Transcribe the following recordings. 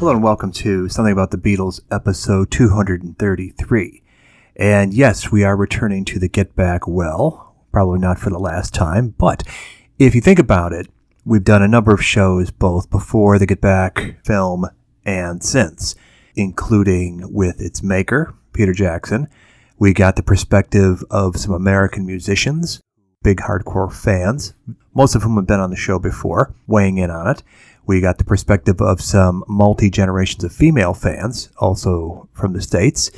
Hello and welcome to Something About The Beatles, episode 233. And yes, we are returning to the Get Back well, probably not for the last time, but if you think about it, we've done a number of shows both before the Get Back film and since, including with its maker, Peter Jackson. We got the perspective of some American musicians, big hardcore fans, most of whom have been on the show before, weighing in on it. We got the perspective of some multi-generations of female fans, also from the States.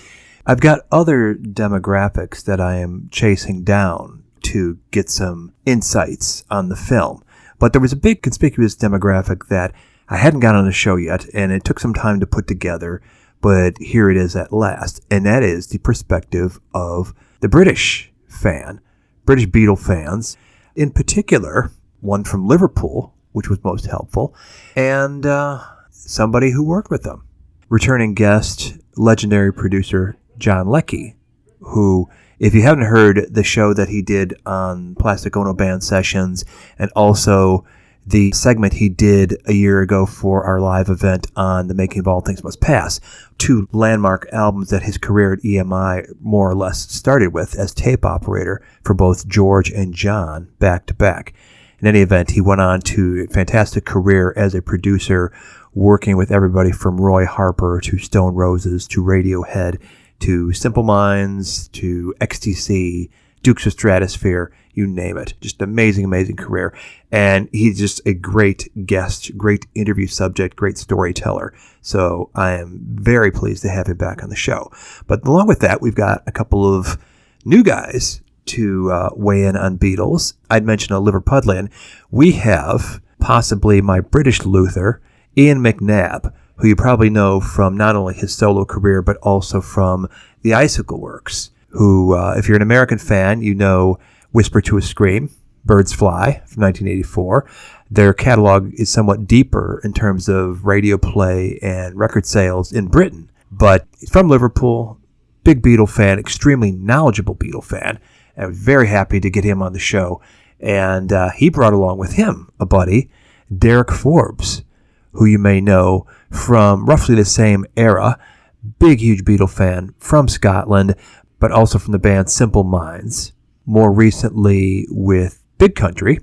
I've got other demographics that I am chasing down to get some insights on the film. But there was a big conspicuous demographic that I hadn't got on the show yet, and it took some time to put together, but here it is at last. And that is the perspective of the British fan, British Beatle fans. In particular, one from Liverpool, which was most helpful, and somebody who worked with them. Returning guest, legendary producer John Leckie, who, if you haven't heard the show that he did on Plastic Ono Band sessions, and also the segment he did a year ago for our live event on The Making of All Things Must Pass, two landmark albums that his career at EMI more or less started with as tape operator for both George and John back to back. In any event, he went on to a fantastic career as a producer, working with everybody from Roy Harper to Stone Roses to Radiohead to Simple Minds to XTC, Dukes of Stratosphere, you name it. Just amazing, amazing career. And he's just a great guest, great interview subject, great storyteller. So I am very pleased to have him back on the show. But along with that, we've got a couple of new guys to weigh in on Beatles. I'd mentioned a Liverpudlian. We have possibly my British Luther, Ian McNabb, who you probably know from not only his solo career, but also from the Icicle Works, who, if you're an American fan, you know Whisper to a Scream, Birds Fly from 1984. Their catalog is somewhat deeper in terms of radio play and record sales in Britain. But from Liverpool, big Beatle fan, extremely knowledgeable Beatle fan. I was very happy to get him on the show. And he brought along with him a buddy, Derek Forbes, who you may know from roughly the same era. Big, huge Beatle fan from Scotland, but also from the band Simple Minds. More recently with Big Country,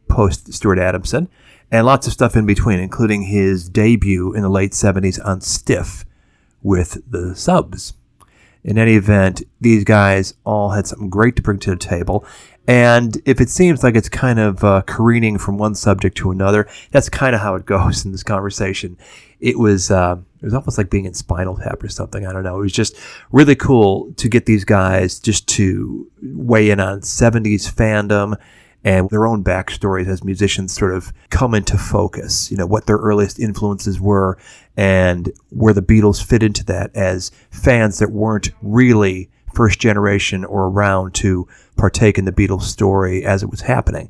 post Stuart Adamson, and lots of stuff in between, including his debut in the late 70s on Stiff with the Subs. In any event, these guys all had something great to bring to the table. And if it seems like it's kind of careening from one subject to another, that's kind of how it goes in this conversation. It was almost like being in Spinal Tap or something. I don't know. It was just really cool to get these guys just to weigh in on 70s fandom and their own backstories as musicians sort of come into focus, you know, what their earliest influences were and where the Beatles fit into that as fans that weren't really first generation or around to partake in the Beatles story as it was happening.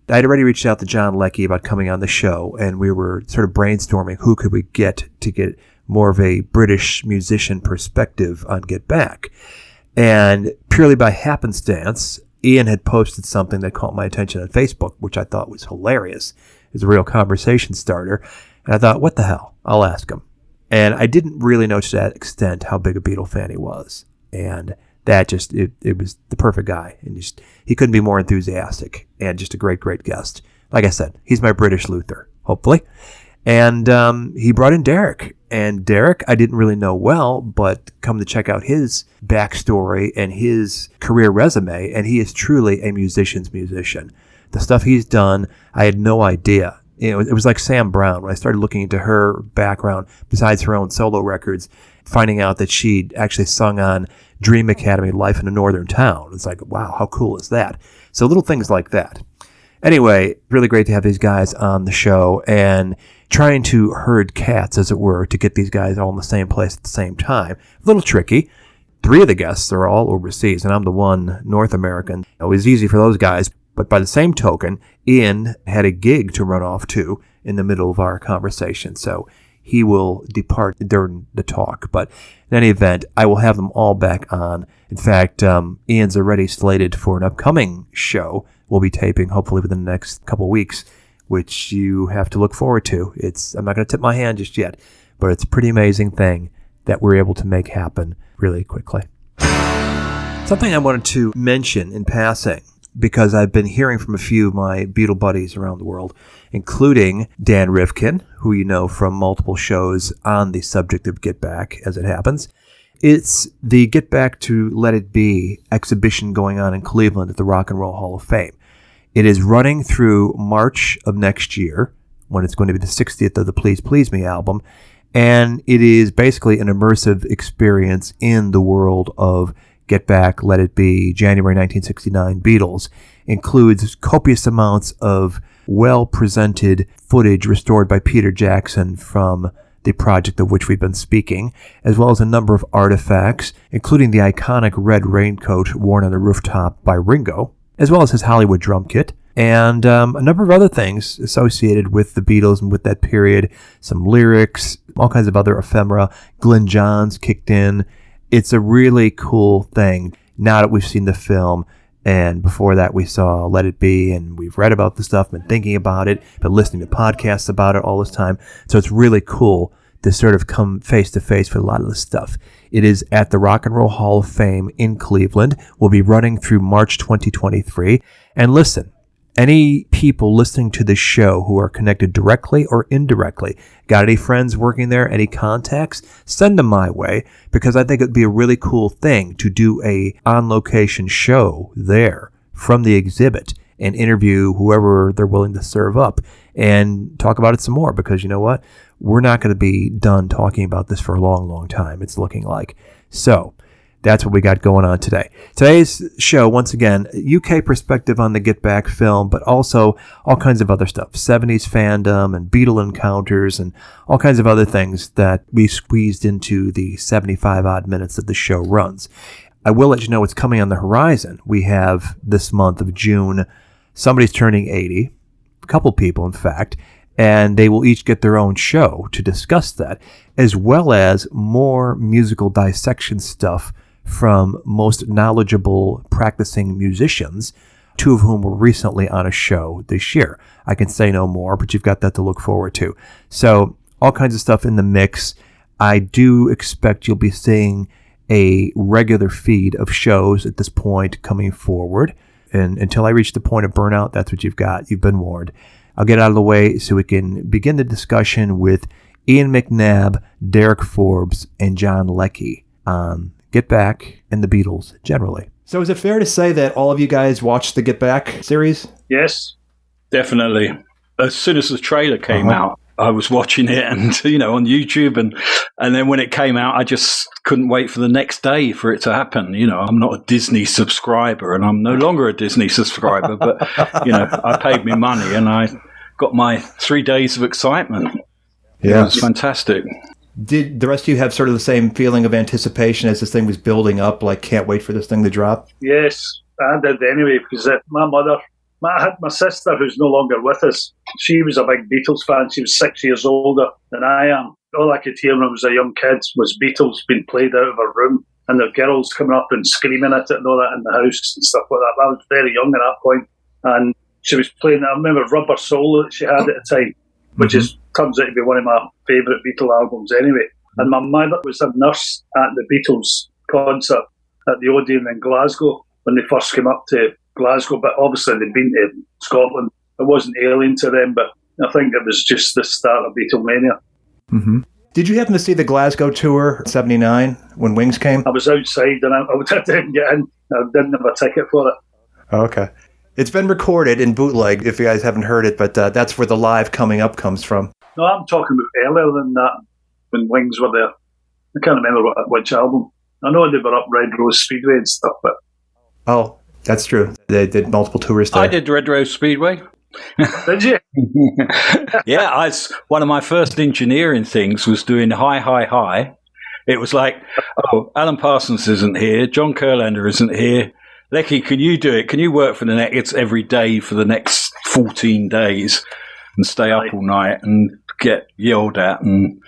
I'd already reached out to John Leckie about coming on the show, and we were sort of brainstorming who could we get to get more of a British musician perspective on Get Back. And purely by happenstance, Ian had posted something that caught my attention on Facebook, which I thought was hilarious. It was a real conversation starter. And I thought, what the hell? I'll ask him. And I didn't really know to that extent how big a Beatle fan he was. And that just, it was the perfect guy. And just, he couldn't be more enthusiastic and just a great, great guest. Like I said, he's my British Luther, hopefully. And he brought in Derek. And Derek, I didn't really know well, but come to check out his backstory and his career resume, and he is truly a musician's musician. The stuff he's done, I had no idea. You know, it was like Sam Brown. When I started looking into her background, besides her own solo records, finding out that she'd actually sung on Dream Academy, Life in a Northern Town. It's like, wow, how cool is that? So little things like that. Anyway, really great to have these guys on the show and trying to herd cats, as it were, to get these guys all in the same place at the same time. A little tricky. 3 of the guests are all overseas, and I'm the one North American. It was easy for those guys, but by the same token, Ian had a gig to run off to in the middle of our conversation, so he will depart during the talk. But in any event, I will have them all back on. In fact, Ian's already slated for an upcoming show we'll be taping, hopefully within the next couple weeks, which you have to look forward to. I'm not going to tip my hand just yet, but it's a pretty amazing thing that we're able to make happen really quickly. Something I wanted to mention in passing, because I've been hearing from a few of my Beatle buddies around the world, including Dan Rivkin, who you know from multiple shows on the subject of Get Back, as it happens. It's the Get Back to Let It Be exhibition going on in Cleveland at the Rock and Roll Hall of Fame. It is running through March of next year, when it's going to be the 60th of the Please Please Me album, and it is basically an immersive experience in the world of Get Back, Let It Be, January 1969 Beatles. Includes copious amounts of well-presented footage restored by Peter Jackson from the project of which we've been speaking, as well as a number of artifacts, including the iconic red raincoat worn on the rooftop by Ringo, as well as his Hollywood drum kit, and a number of other things associated with the Beatles and with that period, some lyrics, all kinds of other ephemera. Glyn Johns kicked in. It's a really cool thing now that we've seen the film, and before that we saw Let It Be, and we've read about the stuff, been thinking about it, been listening to podcasts about it all this time. So it's really cool to sort of come face to face with a lot of this stuff. It is at the Rock and Roll Hall of Fame in Cleveland. We'll be running through March 2023. And listen, any people listening to this show who are connected directly or indirectly, got any friends working there, any contacts, send them my way, because I think it'd be a really cool thing to do a on-location show there from the exhibit and interview whoever they're willing to serve up and talk about it some more, because you know what? We're not going to be done talking about this for a long, long time, it's looking like. So that's what we got going on today. Today's show, once again, UK perspective on the Get Back film, but also all kinds of other stuff, 70s fandom and Beatle encounters and all kinds of other things that we squeezed into the 75-odd minutes that the show runs. I will let you know what's coming on the horizon. We have this month of June, somebody's turning 80, a couple people, in fact, and they will each get their own show to discuss that, as well as more musical dissection stuff from most knowledgeable practicing musicians, two of whom were recently on a show this year. I can say no more, but you've got that to look forward to. So all kinds of stuff in the mix. I do expect you'll be seeing a regular feed of shows at this point coming forward. And until I reach the point of burnout, that's what you've got. You've been warned. I'll get out of the way so we can begin the discussion with Ian McNabb, Derek Forbes, and John Leckie on Get Back and the Beatles generally. So is it fair to say that all of you guys watched the Get Back series? Yes, definitely. As soon as the trailer came out, I was watching it and, on YouTube. And then when it came out, I just couldn't wait for the next day for it to happen. I'm not a Disney subscriber and I'm no longer a Disney subscriber, but, I paid me money and I got my 3 days of excitement. Yeah. It was fantastic. Did the rest of you have sort of the same feeling of anticipation as this thing was building up, like can't wait for this thing to drop? Yes, I did anyway, because my sister, who's no longer with us, she was a big Beatles fan. She was 6 years older than I am. All I could hear when I was a young kid was Beatles being played out of her room and the girls coming up and screaming at it and all that in the house and stuff like that. I was very young at that point. And she was playing, I remember Rubber Soul that she had at the time, which turns out to be one of my favourite Beatle albums anyway. And my mother was a nurse at the Beatles concert at the Odeon in Glasgow when they first came up to Glasgow, but obviously they'd been to Scotland. It wasn't alien to them, but I think it was just the start of Beatlemania. Mm-hmm. Did you happen to see the Glasgow tour, 79, when Wings came? I was outside and I didn't get in. I didn't have a ticket for it. Oh, okay. It's been recorded in bootleg, if you guys haven't heard it, but that's where the live coming up comes from. No, I'm talking about earlier than that, when Wings were there. I can't remember which album. I know they were up Red Rose Speedway and stuff, but... Oh, that's true. They did multiple tours there. I did Red Rose Speedway. Did you? Yeah, one of my first engineering things was doing Hi, Hi, Hi. It was like, Alan Parsons isn't here, John Kurlander isn't here. Leckie, can you do it? Can you work for the next every day for the next 14 days and stay up all night and get yelled at and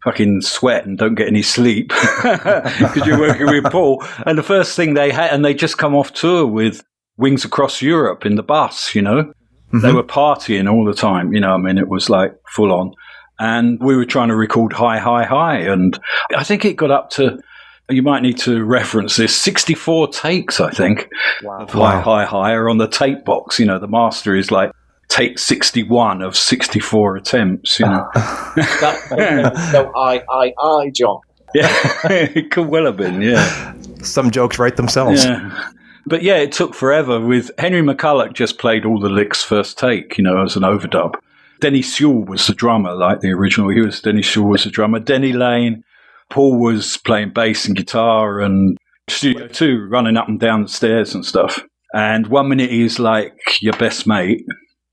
fucking sweat and don't get any sleep because you're working with Paul? And the first thing they had, and they just come off tour with Wings Across Europe in the bus, They were partying all the time, it was like full on. and we were trying to record Hi, Hi, Hi. And I think it got up to, you might need to reference this, 64 takes, I think, of Hi, Hi, Hi are on the tape box. You know, the master is like take 61 of 64 attempts, you know. So I, John. Yeah, it could well have been, yeah. Some jokes write themselves. Yeah. But yeah, it took forever. With Henry McCulloch just played all the licks first take, you know, as an overdub. Denny Sewell was the drummer, like the original. Denny Sewell was the drummer. Denny Lane, Paul was playing bass and guitar, and Studio 2 running up and down the stairs and stuff. And 1 minute he's like your best mate,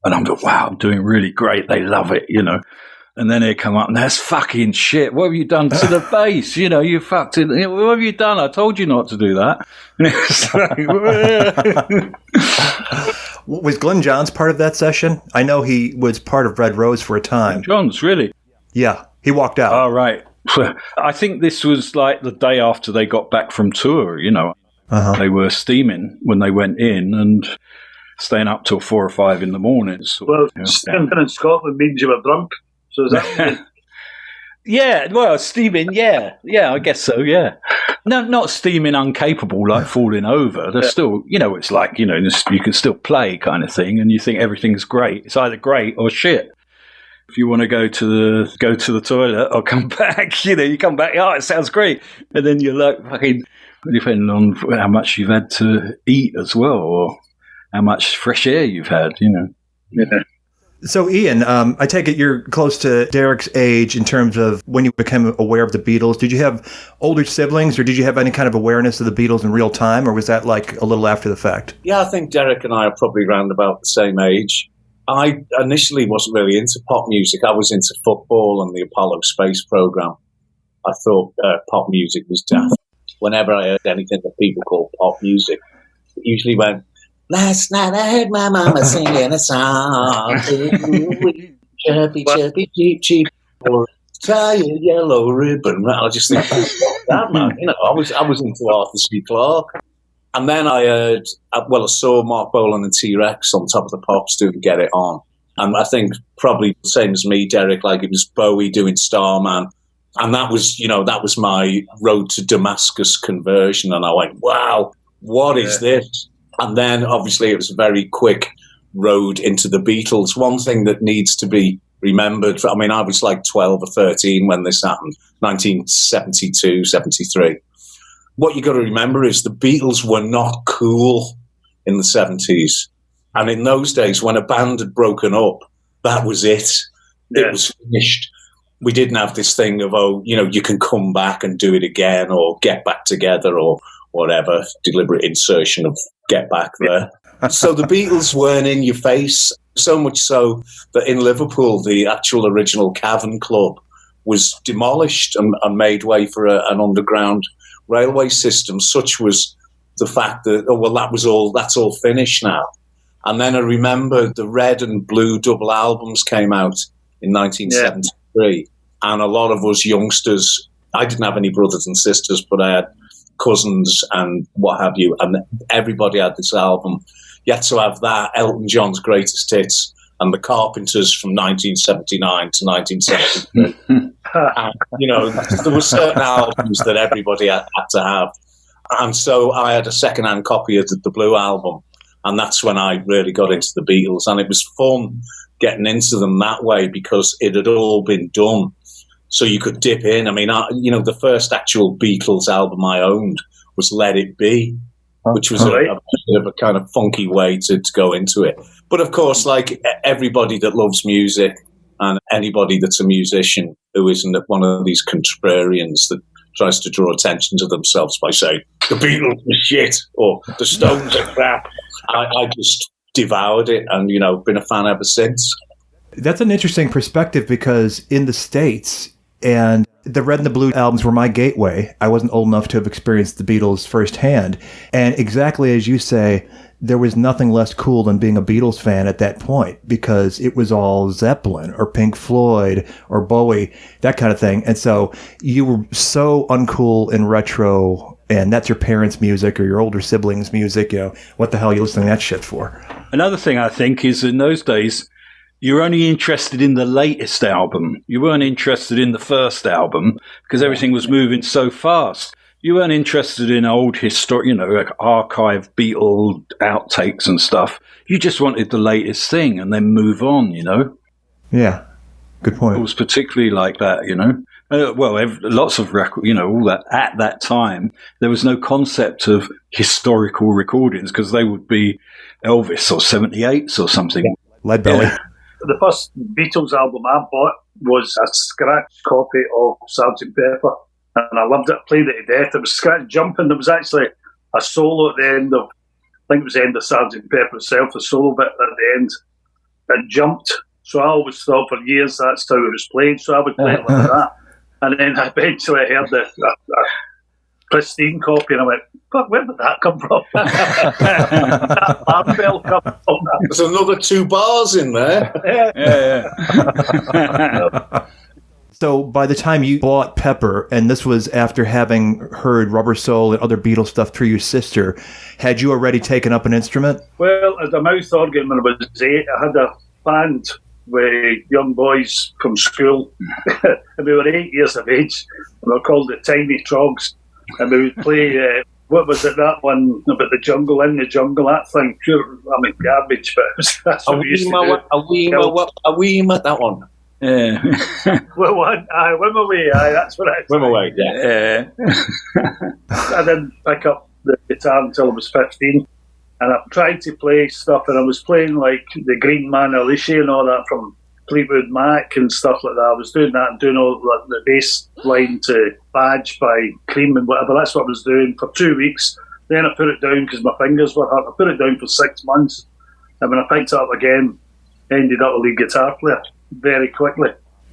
and I'm like, wow, I'm doing really great. They love it, you know. And then they come up, and that's fucking shit. What have you done to the bass? You know, you fucked it. What have you done? I told you not to do that. And it's like, was Glenn Johns part of that session? I know he was part of Red Rose for a time. Johns, really? Yeah, he walked out. Oh, right. I think this was like the day after they got back from tour, you know. They were steaming when they went in and staying up till 4 or 5 in the morning. Well, steaming in Scotland means you were drunk. So is that yeah, well, steaming, yeah, I guess so, yeah. No, not steaming uncapable, like falling over. They're still, you know, it's like, you know, you can still play kind of thing, and you think everything's great. It's either great or shit. If you want to go to the toilet or come back, you know, you come back, oh, it sounds great, and then you're like fucking, depending on how much you've had to eat as well, or how much fresh air you've had, you know. Yeah. So, Ian, I take it you're close to Derek's age in terms of when you became aware of the Beatles. Did you have older siblings, or did you have any kind of awareness of the Beatles in real time, or was that like a little after the fact? Yeah, I think Derek and I are probably around about the same age. I initially wasn't really into pop music. I was into football and the Apollo space program. I thought pop music was daft. Whenever I heard anything that people call pop music, it usually went, last night I heard my mama singing a song. Chirpy, chirpy, cheep, cheep. Or tie a yellow ribbon. I just think, that man. You know, I was into Arthur C. Clarke. And then I heard, I saw Mark Bolan and T-Rex on Top of the Pops doing Get It On. And I think probably the same as me, Derek, like it was Bowie doing Starman. And that was my road to Damascus conversion. And I went, wow, what is this? And then, obviously, it was a very quick road into the Beatles. One thing that needs to be remembered, I mean, I was like 12 or 13 when this happened, 1972, 73. What you got to remember is the Beatles were not cool in the 70s. And in those days, when a band had broken up, that was it. It was finished. We didn't have this thing of, you can come back and do it again or get back together or whatever, deliberate insertion of get back there. So the Beatles weren't in your face, so much so that in Liverpool, the actual original Cavern Club was demolished and made way for an underground railway system. Such was the fact that, that's all finished now. And then I remember the Red and Blue double albums came out in 1973. And a lot of us youngsters, I didn't have any brothers and sisters, but I had cousins and what have you, and everybody had this album. You had to have that, Elton John's Greatest Hits, and the Carpenters from 1979 to 1973. And, there were certain albums that everybody had to have. And so I had a second-hand copy of the Blue album, and that's when I really got into the Beatles. And it was fun getting into them that way because it had all been done. So you could dip in. I mean, the first actual Beatles album I owned was Let It Be, which was a bit of a kind of funky way to go into it. But of course, like everybody that loves music and anybody that's a musician who isn't one of these contrarians that tries to draw attention to themselves by saying, the Beatles are shit or the Stones are crap, I just devoured it and, been a fan ever since. That's an interesting perspective because in the States, and the Red and the Blue albums were my gateway. I wasn't old enough to have experienced the Beatles firsthand. And exactly as you say, there was nothing less cool than being a Beatles fan at that point because it was all Zeppelin or Pink Floyd or Bowie, that kind of thing. And so you were so uncool and retro, and that's your parents' music or your older siblings' music. What the hell are you listening to that shit for? Another thing I think is in those days, you were only interested in the latest album. You weren't interested in the first album because everything was moving so fast. You weren't interested in old history, like archive Beatle outtakes and stuff. You just wanted the latest thing and then move on, Yeah, good point. It was particularly like that, lots of records, all that. At that time, there was no concept of historical recordings because they would be Elvis or 78s or something. Leadbelly. Yeah. The first Beatles album I bought was a scratch copy of Sgt. Pepper, and I loved it. I played it to death. It was scratch jumping. There was actually a solo at the end of, I think it was the end of Sgt. Pepper itself, a solo bit at the end. It jumped. So I always thought for years that's how it was played. So I would play it like that. And then eventually I heard the pristine copy and I went, God, where did that come from? That alarm bell come from. There's another 2 bars in there. Yeah. So by the time you bought Pepper, and this was after having heard Rubber Soul and other Beatles stuff through your sister, had you already taken up an instrument? Well, as a mouth organ when I was 8, I had a band with young boys from school. And we were 8 years of age. And we were called the Tiny Trogs. And we would play, what was it, that one about the jungle, in the jungle, that thing, garbage, but that's what we used to do. A Weema, that one. Yeah. Wim Away, that's what I Wim Away, yeah. I didn't pick up the guitar until I was 15. And I tried to play stuff, and I was playing like the Green Man Alicia and all that from Fleetwood Mac and stuff like that. I was doing that and doing all like, the bass line to Badge by Cream and whatever. That's what I was doing for 2 weeks. Then I put it down because my fingers were hurt. I put it down for 6 months. And when I picked it up again, ended up a lead guitar player very quickly.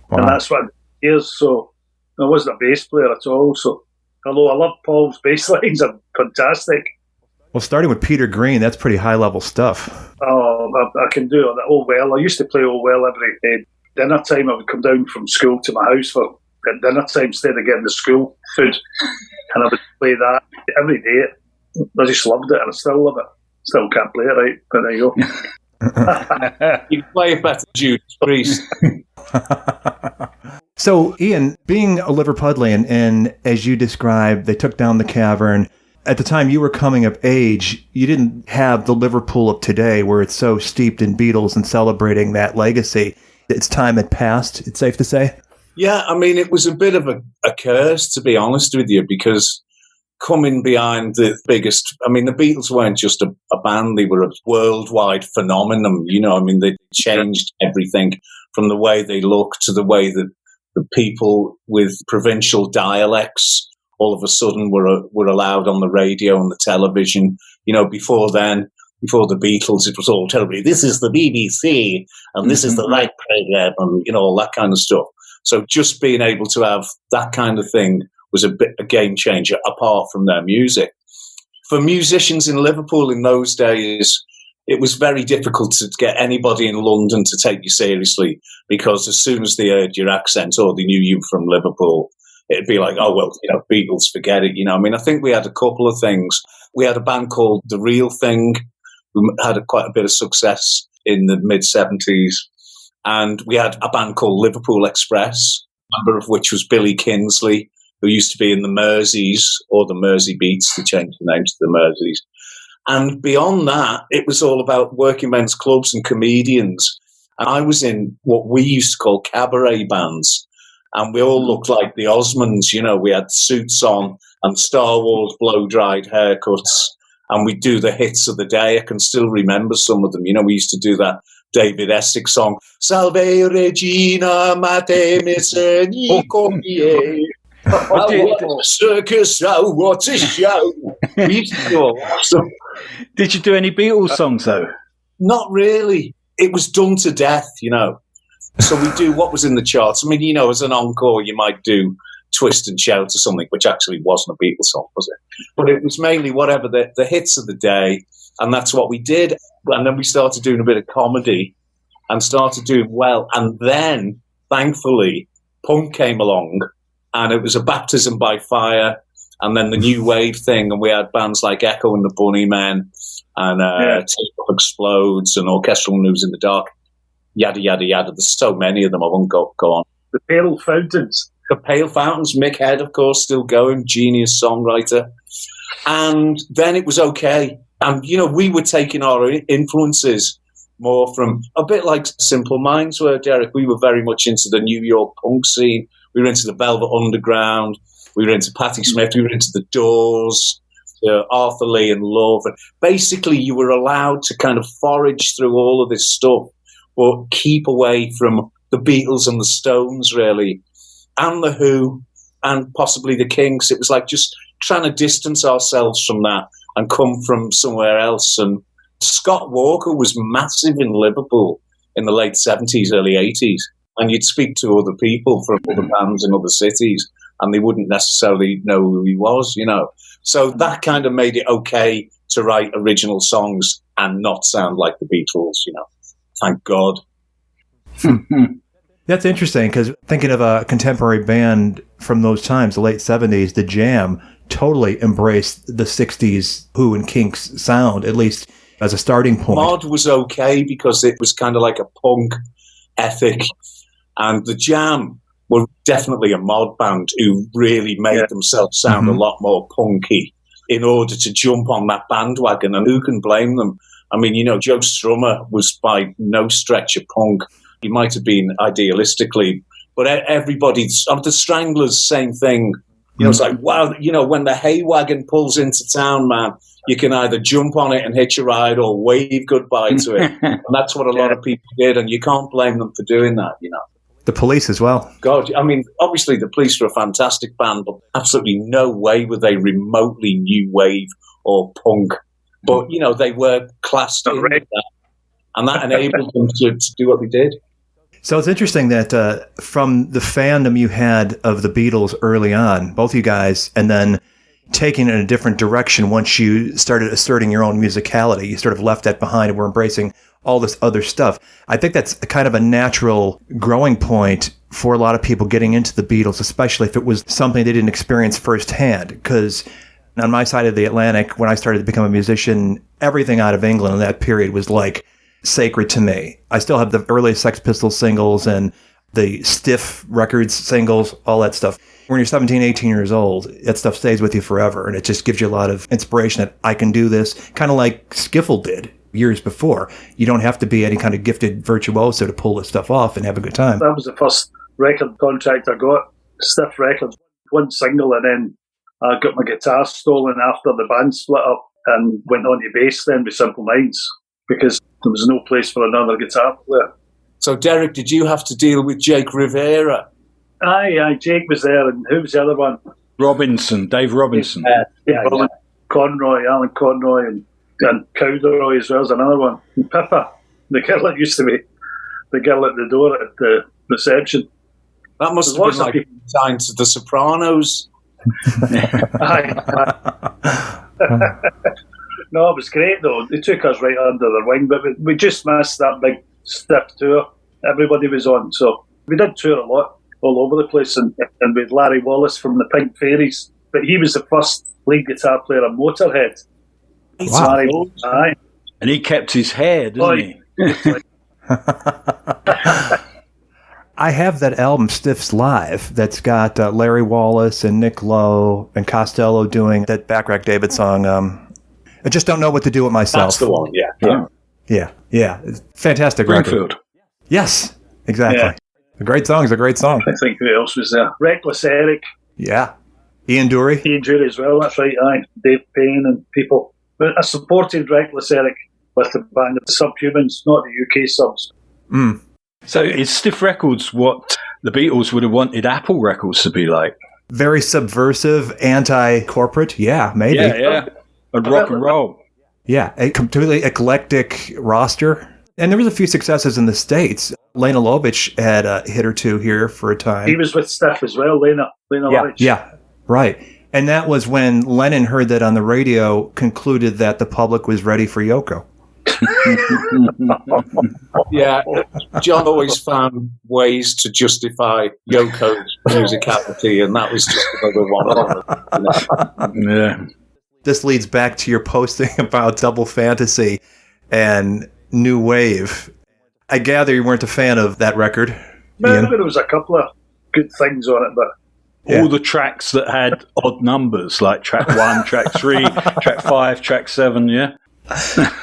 Wow. And that's what it is. So I wasn't a bass player at all. So although I love Paul's bass lines, are fantastic. Well, starting with Peter Green, that's pretty high-level stuff. Oh, I can do it. Oh, well. I used to play Oh Well every day. Dinner time, I would come down from school to my house for dinner time instead of getting the school food. And I would play that every day. I just loved it, and I still love it. Still can't play it right, but there you go. You play it better, Judas Priest. So, Ian, being a Liverpudlian, and as you described, they took down the cavern. At the time you were coming of age, you didn't have the Liverpool of today where it's so steeped in Beatles and celebrating that legacy. Its time had passed, it's safe to say? Yeah, I mean, it was a bit of a curse, to be honest with you, because coming behind the biggest... I mean, the Beatles weren't just a band, they were a worldwide phenomenon, I mean, they changed everything from the way they looked to the way that the people with provincial dialects all of a sudden were allowed on the radio and the television. Before then, before the Beatles, it was all terribly, this is the BBC and this is the right program and, all that kind of stuff. So just being able to have that kind of thing was a game changer apart from their music. For musicians in Liverpool in those days, it was very difficult to get anybody in London to take you seriously because as soon as they heard your accent or they knew you from Liverpool, it'd be like, oh, well, Beatles, forget it. I mean, I think we had a couple of things. We had a band called The Real Thing, who had quite a bit of success in the mid-70s. And we had a band called Liverpool Express, a member of which was Billy Kinsley, who used to be in the Merseys, or the Mersey Beats, to change the name to the Merseys. And beyond that, it was all about working men's clubs and comedians. And I was in what we used to call cabaret bands. And we all looked like the Osmonds, we had suits on and Star Wars blow-dried haircuts. And we'd do the hits of the day. I can still remember some of them. We used to do that David Essex song, Salve Regina Matemisseni Copie. Circus, what a show. We used to do all that stuff. Did you do any Beatles songs, though? Not really. It was done to death, So we do what was in the charts. I mean, as an encore, you might do Twist and Shout or something, which actually wasn't a Beatles song, was it? But it was mainly whatever the hits of the day, and that's what we did. And then we started doing a bit of comedy and started doing well. And then, thankfully, punk came along, and it was a baptism by fire, and then the new wave thing, and we had bands like Echo and the Bunnymen, and Take Up Explodes, and Orchestral News in the Dark. yada, yada, yada. There's so many of them, I won't go on. The Pale Fountains. The Pale Fountains, Mick Head, of course, still going, genius songwriter. And then it was okay. And, we were taking our influences more from a bit like Simple Minds were, Derek. We were very much into the New York punk scene. We were into the Velvet Underground. We were into Patti Smith. We were into the Doors, Arthur Lee and Love. And basically, you were allowed to kind of forage through all of this stuff, but keep away from the Beatles and the Stones, really, and the Who, and possibly the Kinks. It was like just trying to distance ourselves from that and come from somewhere else. And Scott Walker was massive in Liverpool in the late 70s, early 80s. And you'd speak to other people from other bands in other cities, and they wouldn't necessarily know who he was, So that kind of made it okay to write original songs and not sound like the Beatles, Thank God. That's interesting, because thinking of a contemporary band from those times, the late 70s, The Jam totally embraced the 60s Who and Kinks sound, at least as a starting point. Mod was okay because it was kind of like a punk ethic, and The Jam were definitely a mod band who really made themselves sound a lot more punky in order to jump on that bandwagon, and who can blame them? I mean, Joe Strummer was by no stretch a punk. He might have been idealistically, but everybody, the Stranglers, same thing. It's like, wow, when the hay wagon pulls into town, man, you can either jump on it and hitch a ride or wave goodbye to it. And that's what a lot of people did, and you can't blame them for doing that, The Police as well. God, I mean, obviously the Police were a fantastic band, but absolutely no way were they remotely new wave or punk. But, they were classed in that, and that enabled them to do what they did. So it's interesting that from the fandom you had of the Beatles early on, both you guys, and then taking it in a different direction once you started asserting your own musicality, you sort of left that behind and were embracing all this other stuff. I think that's kind of a natural growing point for a lot of people getting into the Beatles, especially if it was something they didn't experience firsthand. Because on my side of the Atlantic, when I started to become a musician, everything out of England in that period was like sacred to me. I still have the early Sex Pistols singles and the Stiff Records singles, all that stuff. When you're 17, 18 years old, that stuff stays with you forever, and it just gives you a lot of inspiration that I can do this, kind of like Skiffle did years before. You don't have to be any kind of gifted virtuoso to pull this stuff off and have a good time. That was the first record contract I got, Stiff Records, one single, and then I got my guitar stolen after the band split up and went on to bass then with Simple Minds, because there was no place for another guitar player. So, Derek, did you have to deal with Jake Rivera? Aye, Jake was there, and who was the other one? Dave Robinson. Alan Conroy, and Cowderoy as well as another one. And Pippa, the girl that used to be the girl at the door at the reception. That must have been like signed to The Sopranos. No, it was great though. They took us right under their wing, but we just missed that big Stiff tour everybody was on. So we did tour a lot, all over the place, and we had Larry Wallace from the Pink Fairies, but he was the first lead guitar player on Motorhead. Wow. Larry, aye. And he kept his hair, didn't he? I have that album, Stiffs Live, that's got Larry Wallace and Nick Lowe and Costello doing that Backrack David song, I Just Don't Know What to Do With Myself. That's the one, yeah. Yeah. It's a fantastic record. Yes, exactly. Yeah. A great song is a great song. I think who else was there? Reckless Eric. Yeah. Ian Dury. Ian Dury as well, that's right, aye. Dave Payne and people. But I supported Reckless Eric with the band of the Subhumans, not the UK subs. Mm. So is Stiff Records what the Beatles would have wanted Apple Records to be like? Very subversive, anti-corporate. Yeah, maybe. Yeah. And rock and roll. Yeah, a completely eclectic roster. And there was a few successes in the States. Lena Lovitch had a hit or two here for a time. He was with Stiff as well, Lena Lovitch. Yeah, right. And that was when Lennon heard that on the radio, concluded that the public was ready for Yoko. Yeah, John always found ways to justify Yoko's musicality, and that was just another one of them. Yeah. This leads back to your posting about double fantasy and new wave. I gather you weren't a fan of that record. Maybe there was a couple of good things on it, but all the tracks that had odd numbers, like track 1, track 3, track 5, track 7, yeah?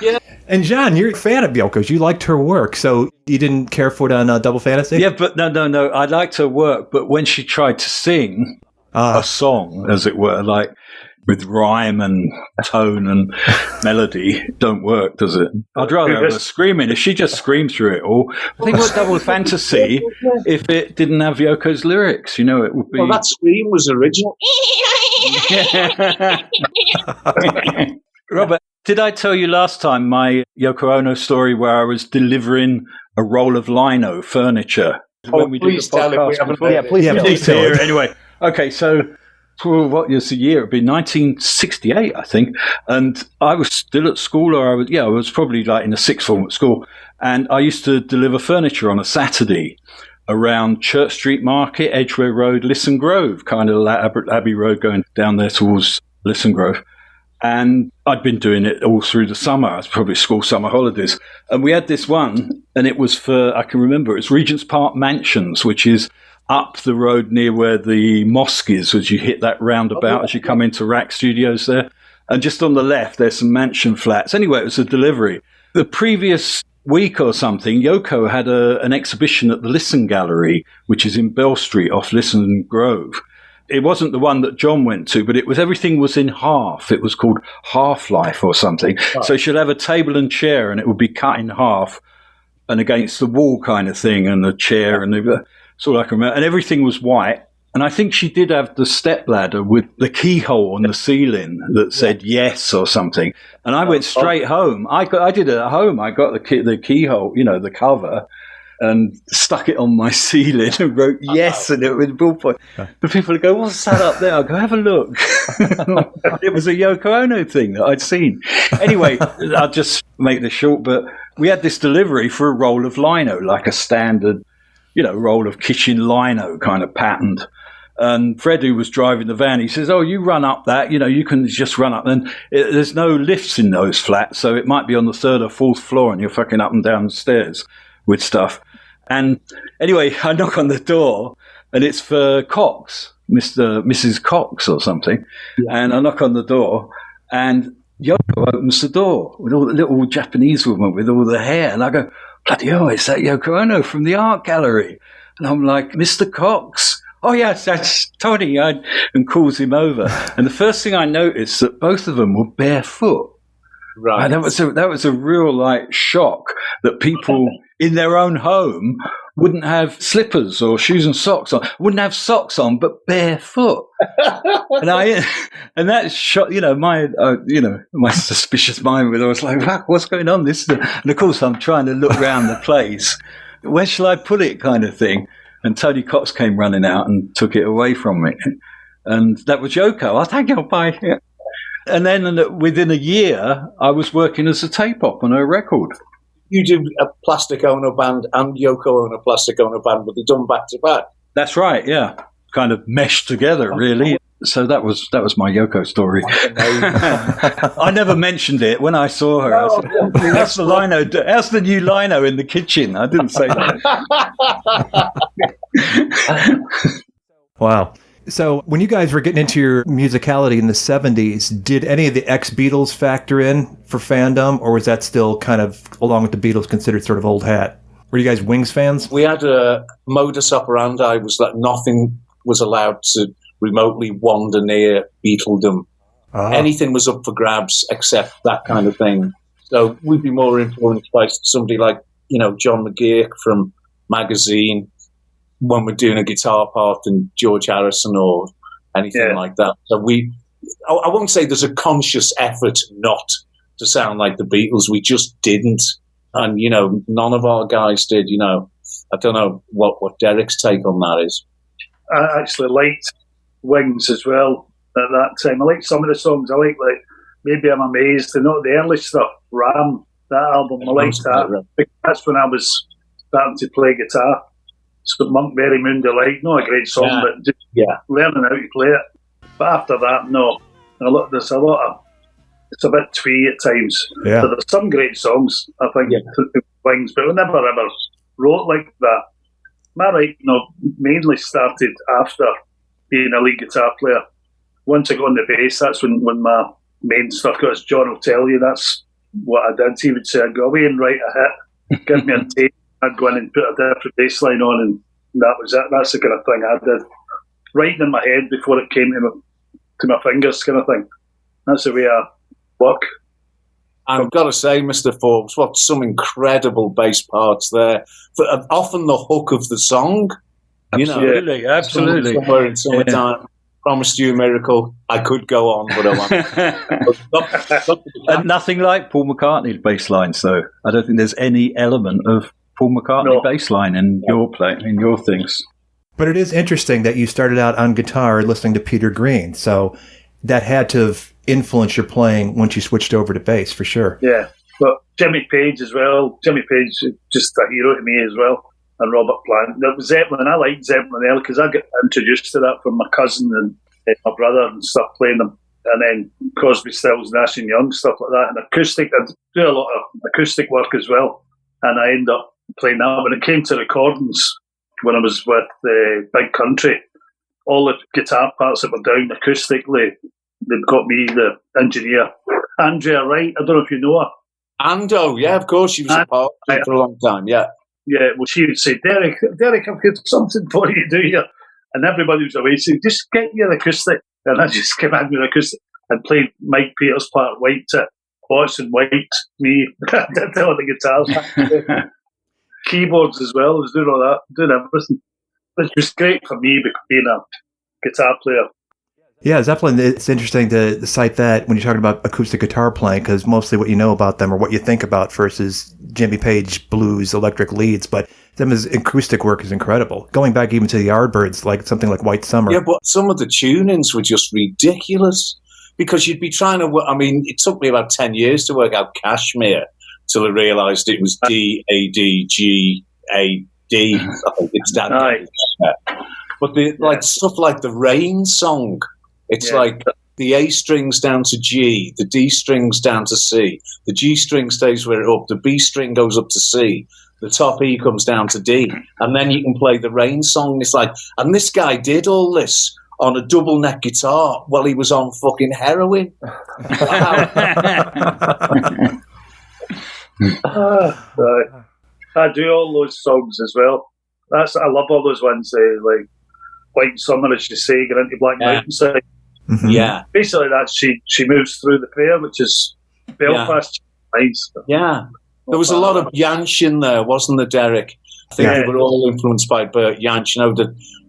Yeah. And John, you're a fan of Yoko's. You liked her work, so you didn't care for it on Double Fantasy? Yeah, but no. I liked her work, but when she tried to sing a song, as it were, like with rhyme and tone and melody, don't work, does it? I'd rather have her screaming. If she just screamed through it all, I think what Double Fantasy, if it didn't have Yoko's lyrics, it would be... Well, that scream was original. Robert, did I tell you last time my Yoko Ono story where I was delivering a roll of lino furniture? When we please tell it. We haven't heard it. Please tell it. Anyway, okay, so what was the year? It'd be 1968, I think. And I was still at school, or I was probably like in the sixth form at school. And I used to deliver furniture on a Saturday around Church Street Market, Edgware Road, Lisson Grove, kind of Abbey Road going down there towards Lisson Grove. And I'd been doing it all through the summer. It was probably school summer holidays. And we had this one, and it was for, I can remember, it's Regent's Park Mansions, which is up the road near where the mosque is, as you hit that roundabout as you come into Rack Studios there. And just on the left, there's some mansion flats. Anyway, it was a delivery. The previous week or something, Yoko had an exhibition at the Lisson Gallery, which is in Bell Street off Lisson Grove. It wasn't the one that John went to, but everything was in half. It was called Half-Life or something. Oh. So she'd have a table and chair, and it would be cut in half and against the wall kind of thing, and the chair, and that's all I can remember. And everything was white. And I think she did have the stepladder with the keyhole on the ceiling that said yes or something. And I went straight home. I did it at home. I got the keyhole, the cover, and stuck it on my ceiling and wrote yes, and it was ballpoint. The people would go, "What's that up there?" I'll go, "Have a look." It was a Yoko Ono thing that I'd seen. Anyway, I'll just make this short, but we had this delivery for a roll of lino, like a standard, roll of kitchen lino kind of patterned. And Fred, who was driving the van, he says, "Oh, you run up that, you can just run up." And there's no lifts in those flats, so it might be on the 3rd or 4th floor, and you're fucking up and down the stairs with stuff. And anyway, I knock on the door, and it's for Cox, Mrs. Cox or something. Yeah. And I knock on the door, and Yoko opens the door with all the little Japanese woman with all the hair. And I go, "Bloody hell, is that Yoko Ono from the art gallery?" And I'm like, "Mr. Cox." "Oh, yes, that's Tony," and calls him over. And the first thing I noticed that both of them were barefoot. Right. And that was a real shock that people in their own home wouldn't have slippers or shoes and socks on, wouldn't have socks on, but barefoot. and that shot, my suspicious mind. I was like, "What's going on?" And of course, I'm trying to look around the place. Where shall I put it, kind of thing. And Tony Cox came running out and took it away from me. And that was Yoko. "Oh, thank you, bye." Yeah. And then within a year, I was working as a tape op on her record. You did a Plastic Ono Band and Yoko Ono Plastic Ono Band, but they done back to back. That's right, yeah. Kind of meshed together, really. So that was my Yoko story. I never mentioned it when I saw her. I said, "How's the lino? How's the new lino in the kitchen?" I didn't say that. Wow. So when you guys were getting into your musicality in the 70s, did any of the ex-Beatles factor in for fandom, or was that still kind of, along with the Beatles, considered sort of old hat? Were you guys Wings fans? We had a modus operandi was that nothing was allowed to remotely wander near Beatledom. Anything was up for grabs except that kind of thing. So we'd be more influenced by somebody like, John McGeoch from Magazine, when we're doing a guitar part, and George Harrison or anything like that. So I won't say there's a conscious effort not to sound like the Beatles. We just didn't. And, none of our guys did, I don't know what Derek's take on that is. I actually liked Wings as well at that time. I liked some of the songs. I like Maybe I'm Amazed, and not the early stuff, Ram, that album. I liked that. That's when I was starting to play guitar. So Monkberry Moon Delight, not a great song, but just learning how to play it. But after that, no. There's a lot of, it's a bit twee at times. Yeah. But there's some great songs, I think, things, but we never ever wrote like that. My writing mainly started after being a lead guitar player. Once I got on the bass, that's when my main stuff got, as John will tell you, that's what I did. He would say, I'd go away and write a hit, give me a tape, I'd go in and put a different bass line on, and that was it. That's the kind of thing I did. Writing in my head before it came to my fingers, kind of thing. That's the way I work. I've got to say, Mr. Forbes, what some incredible bass parts there. Often the hook of the song. Absolutely, absolutely. Somewhere in summertime. Promised you a miracle. I could go on, but I won't. And nothing like Paul McCartney's bass lines, though. I don't think there's any element of Paul McCartney bass line in your things. But it is interesting that you started out on guitar listening to Peter Green, so that had to have influenced your playing once you switched over to bass, for sure. Yeah, but Jimmy Page as well. Jimmy Page is just a hero to me as well. And Robert Plant. That was Zeppelin. I liked Zeppelin early because I got introduced to that from my cousin and my brother and stuff playing them. And then Crosby, Stills, Nash and Young, stuff like that. And acoustic, I do a lot of acoustic work as well. And I ended up playing that. When it came to recordings, when I was with Big Country, all the guitar parts that were down acoustically, they've got me, the engineer, Andrea Wright. I don't know if you know her. Ando, yeah, of course. She was a part of it for a long time, yeah. Yeah, well, she would say, Derek, I've got something for you to do here. And everybody was away saying, just get your acoustic. And I just came in with acoustic and played Mike Peters' part, White Tip, Watson, White, me. I did all the guitars. Keyboards as well. I was doing all that, doing everything. Which was great for me being a guitar player. Yeah, Zeppelin, it's interesting to cite that when you're talking about acoustic guitar playing, because mostly what you know about them or what you think about versus Jimmy Page blues, electric leads, but them acoustic work is incredible. Going back even to the Yardbirds, like something like White Summer. Yeah, but some of the tunings were just ridiculous because you'd be trying to, it took me about 10 years to work out Kashmir till I realised it was D, A, D, G, A, D. I think it's that. Right. But stuff like the Rain song, it's like the A string's down to G, the D string's down to C, the G string stays where it's up, the B string goes up to C, the top E comes down to D, and then you can play the Rain song. It's like, and this guy did all this on a double neck guitar while he was on fucking heroin. I do all those songs as well. I love all those ones, like White Summer, as you say, get into Black Mountainside. Mm-hmm. Yeah. Basically, that she moves through the fair, which is Belfast. Nice. Yeah. There was a lot of Jansch in there, wasn't there, Derek? I think they were all influenced by Bert Jansch. You know,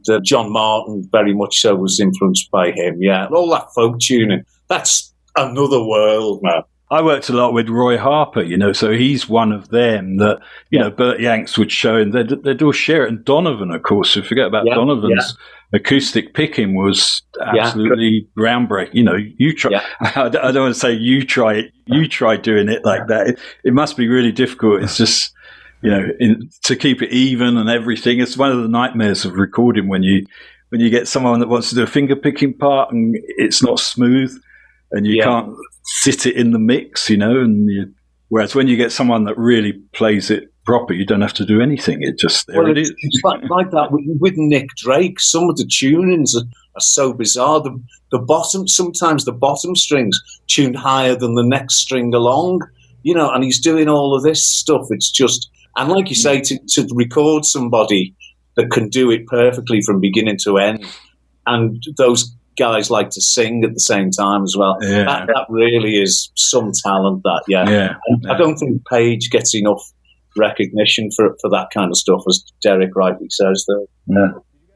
the John Martin very much so was influenced by him. Yeah, all that folk tuning. That's another world, man. I worked a lot with Roy Harper, so he's one of them that, Bert Yanks would show, and they'd all share it. And Donovan, of course, so forget about Donovan's acoustic picking was absolutely groundbreaking. You try. Yeah. I don't want to say you try it. You try doing it like that. It must be really difficult. It's just, to keep it even and everything. It's one of the nightmares of recording when you get someone that wants to do a finger picking part and it's not smooth and you can't sit it in the mix, whereas when you get someone that really plays it proper, you don't have to do anything. It just, it is. It's like that with Nick Drake. Some of the tunings are so bizarre. Sometimes the bottom strings tuned higher than the next string along, and he's doing all of this stuff. It's just, and like you say, to record somebody that can do it perfectly from beginning to end, and those guys like to sing at the same time as well. Yeah. That really is some talent. I don't think Page gets enough recognition for that kind of stuff, as Derek rightly says. Though. Yeah.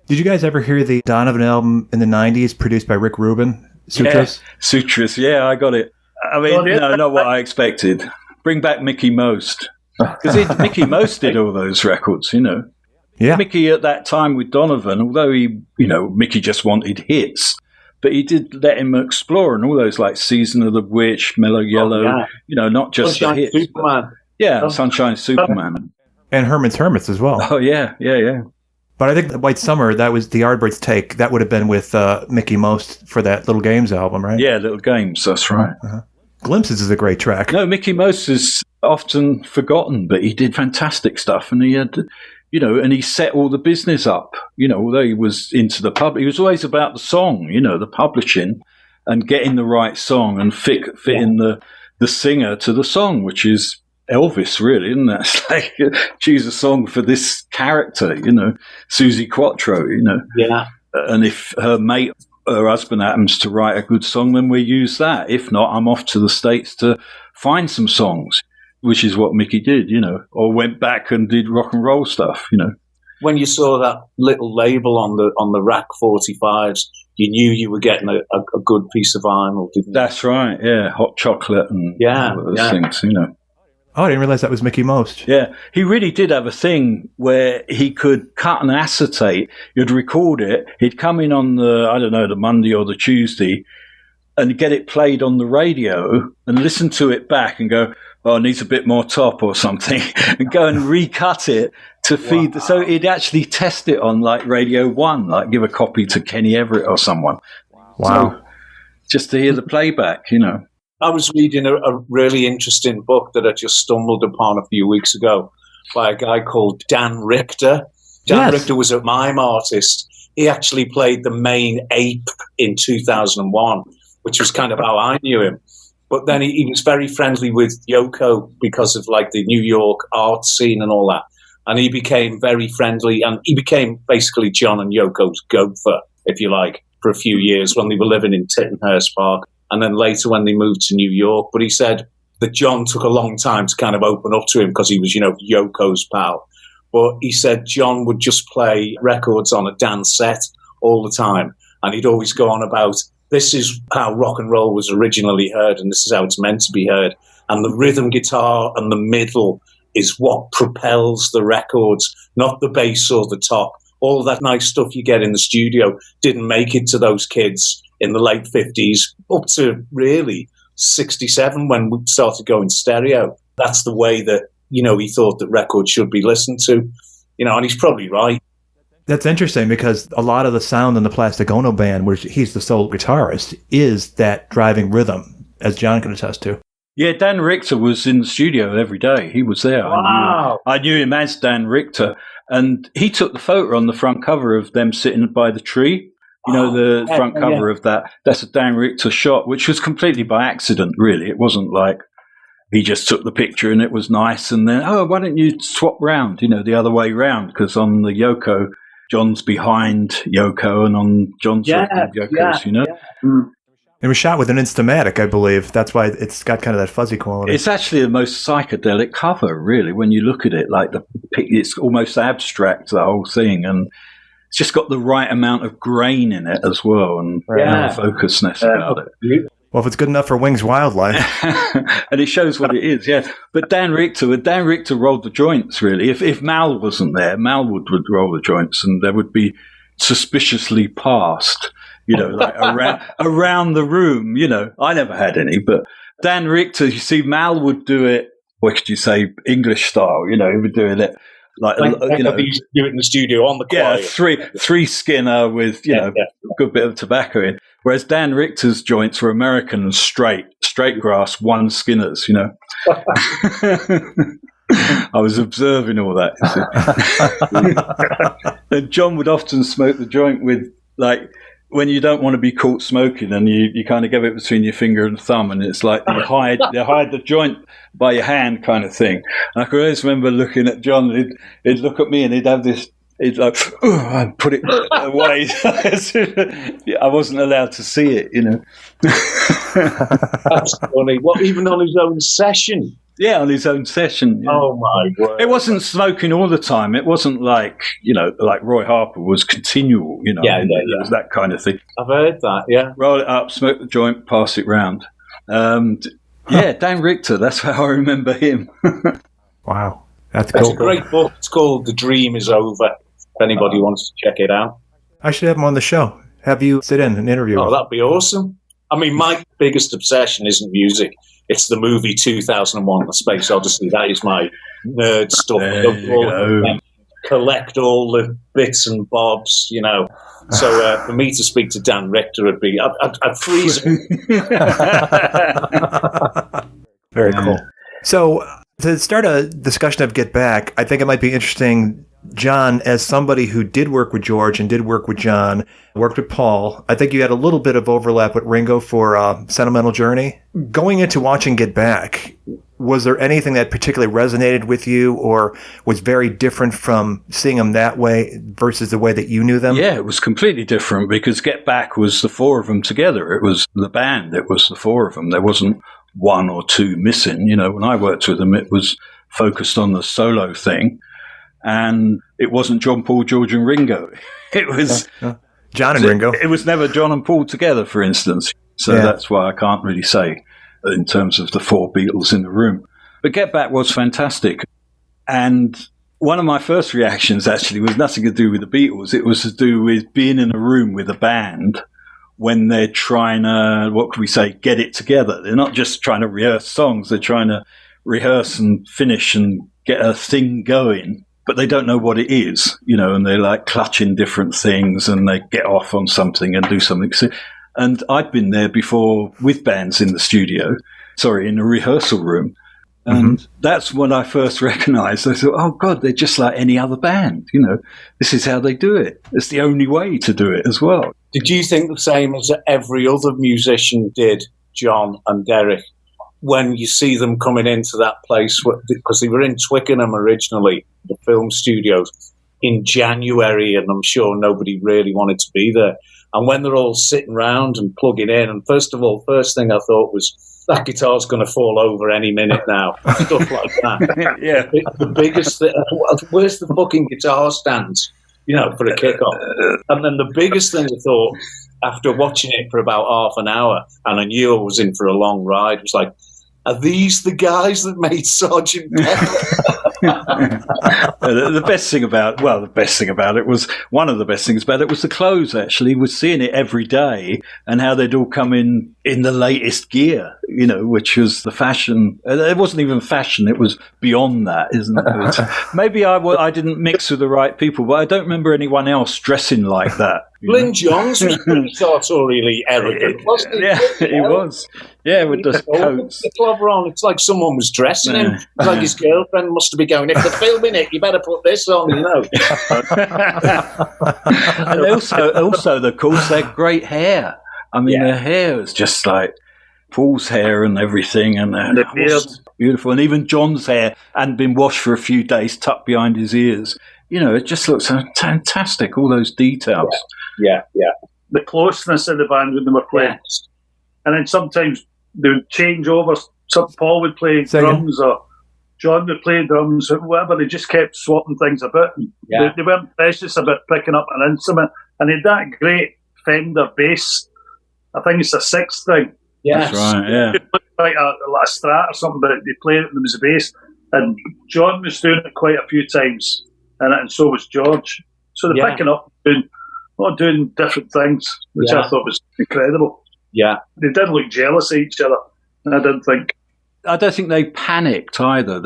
Did you guys ever hear the Donovan album in the 90s produced by Rick Rubin? Sutras? Yeah. Sutras, I got it. I mean, no, not what I expected. Bring back Mickie Most. Because Mickie Most did all those records, Yeah. Mickie at that time with Donovan, although Mickie just wanted hits, but he did let him explore, and all those like Season of the Witch, Mellow Yellow, not just Sunshine the hits. Superman. Sunshine Superman. And Herman's Hermits as well. Oh, yeah. But I think the White Summer, that was the Yardbirds' take. That would have been with Mickie Most for that Little Games album, right? Yeah, Little Games, that's right. Glimpses is a great track. No, Mickie Most is often forgotten, but he did fantastic stuff, and he had, and he set all the business up. Although he was into the pub, he was always about the song, the publishing and getting the right song and fitting the singer to the song, which is Elvis, really, isn't it? It's like, choose a song for this character, Susie Quattro, Yeah. And if her husband happens to write a good song, then we use that. If not, I'm off to the States to find some songs, which is what Mickie did, or went back and did rock and roll stuff, When you saw that little label on the rack 45s, you knew you were getting a good piece of vinyl, didn't you? That's right, yeah. Hot chocolate and all those things, Oh, I didn't realize that was Mickie Most. Yeah, he really did have a thing where he could cut an acetate. You'd record it. He'd come in on the Monday or the Tuesday and get it played on the radio and listen to it back and go, oh, it needs a bit more top or something, and go and recut it to feed. So he'd actually test it on like Radio 1, like give a copy to Kenny Everett or someone. Wow. So, just to hear the playback, I was reading a really interesting book that I just stumbled upon a few weeks ago by a guy called Dan Richter. Dan Richter was a mime artist. He actually played the main ape in 2001, which was kind of how I knew him. But then he was very friendly with Yoko because of like the New York art scene and all that. And he became very friendly, and he became basically John and Yoko's gopher, if you like, for a few years when they were living in Tittenhurst Park. And then later when they moved to New York. But he said that John took a long time to kind of open up to him because he was, Yoko's pal. But he said John would just play records on a dance set all the time. And he'd always go on about, this is how rock and roll was originally heard, and this is how it's meant to be heard. And the rhythm guitar and the middle is what propels the records, not the bass or the top. All that nice stuff you get in the studio didn't make it to those kids in the late 50s, up to really 67 when we started going stereo. That's the way that, he thought that records should be listened to, and he's probably right. That's interesting because a lot of the sound in the Plastic Ono Band, where he's the sole guitarist, is that driving rhythm, as John can attest to. Yeah, Dan Richter was in the studio every day. He was there. Wow. I knew him as Dan Richter, and he took the photo on the front cover of them sitting by the tree. The front cover of that. That's a Dan Richter shot, which was completely by accident, really. It wasn't like he just took the picture and it was nice. And then, why don't you swap round, the other way round? Because on the Yoko, John's behind Yoko, and on John's record, Yoko's, Mm. It was shot with an Instamatic, I believe. That's why it's got kind of that fuzzy quality. It's actually the most psychedelic cover, really, when you look at it. Like it's almost abstract, the whole thing. And it's just got the right amount of grain in it as well, and focusedness about it. Well, if it's good enough for Wings Wildlife. And it shows what it is, yeah. But Dan Richter rolled the joints, really. If Mal wasn't there, Mal would roll the joints, and there would be suspiciously passed, like around the room, I never had any, but Dan Richter, you see, Mal would do it, what could you say, English style, he would do it like he used to do it in the studio on the quiet. Yeah, three Skinner with a good bit of tobacco in. Whereas Dan Richter's joints were American and straight grass, one Skinners. I was observing all that. And John would often smoke the joint with, like, when you don't want to be caught smoking, and you kind of give it between your finger and thumb, and it's like you hide the joint by your hand kind of thing. And I can always remember looking at John, and he'd look at me, and he'd have this, he'd like, and put it away. I wasn't allowed to see it, That's funny. Well, even on his own session. Yeah, on his own session. Yeah. Oh, my word. It wasn't smoking all the time. It wasn't like, like Roy Harper was continual, It was that kind of thing. I've heard that, yeah. Roll it up, smoke the joint, pass it round. Dan Richter, that's how I remember him. Wow. That's It's cool. a great book. It's called The Dream Is Over, if anybody wants to check it out. I should have him on the show. Have you sit in and interview him. Oh, that'd be awesome. I mean, my biggest obsession isn't music. It's the movie 2001, The Space Odyssey. That is my nerd stuff. Collect all the bits and bobs, So for me to speak to Dan Richter would be, I'd freeze him. Very cool. So To start a discussion of Get Back, I think it might be interesting, John, as somebody who did work with George and did work with John, worked with Paul, I think you had a little bit of overlap with Ringo for Sentimental Journey. Going into watching Get Back, was there anything that particularly resonated with you or was very different from seeing them that way versus the way that you knew them? Yeah, it was completely different because Get Back was the four of them together. It was the band. It was the four of them. There wasn't one or two missing. When I worked with them, it was focused on the solo thing. And it wasn't John, Paul, George and Ringo. It was John and Ringo. It was never John and Paul together, for instance. So that's why I can't really say in terms of the four Beatles in the room. But Get Back was fantastic. And one of my first reactions actually was nothing to do with the Beatles. It was to do with being in a room with a band when they're trying to, what could we say, get it together. They're not just trying to rehearse songs. They're trying to rehearse and finish and get a thing going. But they don't know what it is, and they're like clutching different things and they get off on something and do something. And I'd been there before with bands in the studio, in the rehearsal room. And that's when I first recognized, I thought, oh God, they're just like any other band. This is how they do it. It's the only way to do it as well. Did you think the same as every other musician did, John and Derek, when you see them coming into that place? Because they were in Twickenham originally, the film studios, in January, and I'm sure nobody really wanted to be there. And when they're all sitting around and plugging in, and first thing I thought was, that guitar's going to fall over any minute now. Stuff like that. Yeah. The biggest thing, where's the fucking guitar stands, for a kickoff? And then the biggest thing I thought, after watching it for about half an hour, and I knew I was in for a long ride, was like, are these the guys that made Sgt. Pepper? The best thing about it was, one of the best things about it was the clothes, actually, was seeing it every day and how they'd all come in the latest gear, which was the fashion. It wasn't even fashion, it was beyond that, isn't it? Maybe I didn't mix with the right people, but I don't remember anyone else dressing like that. Glyn Johns was pretty sartorially arrogant, wasn't he? Yeah, he was. Yeah, with the coats. The clover on. It's like someone was dressing him. It's like his girlfriend must have been going, if they're filming it, you better put this on, And also, of course, their great hair. I mean, their hair was just like Paul's hair and everything, and the beard. Beautiful. And even John's hair hadn't been washed for a few days, tucked behind his ears. It just looks fantastic, all those details. Yeah. The closeness of the band when they were playing. Yes. And then sometimes they would change over. Paul would play drums or John would play drums or whatever. They just kept swapping things about. They weren't precious about picking up an instrument. And they had that great Fender bass. I think it's a 6-string. Yes. That's right, yeah. It looked like a Strat or something, but they played it and there was a bass. And John was doing it quite a few times. And so was George. So they're picking up, doing different things, which I thought was incredible. Yeah. They didn't look jealous of each other. I don't think they panicked either.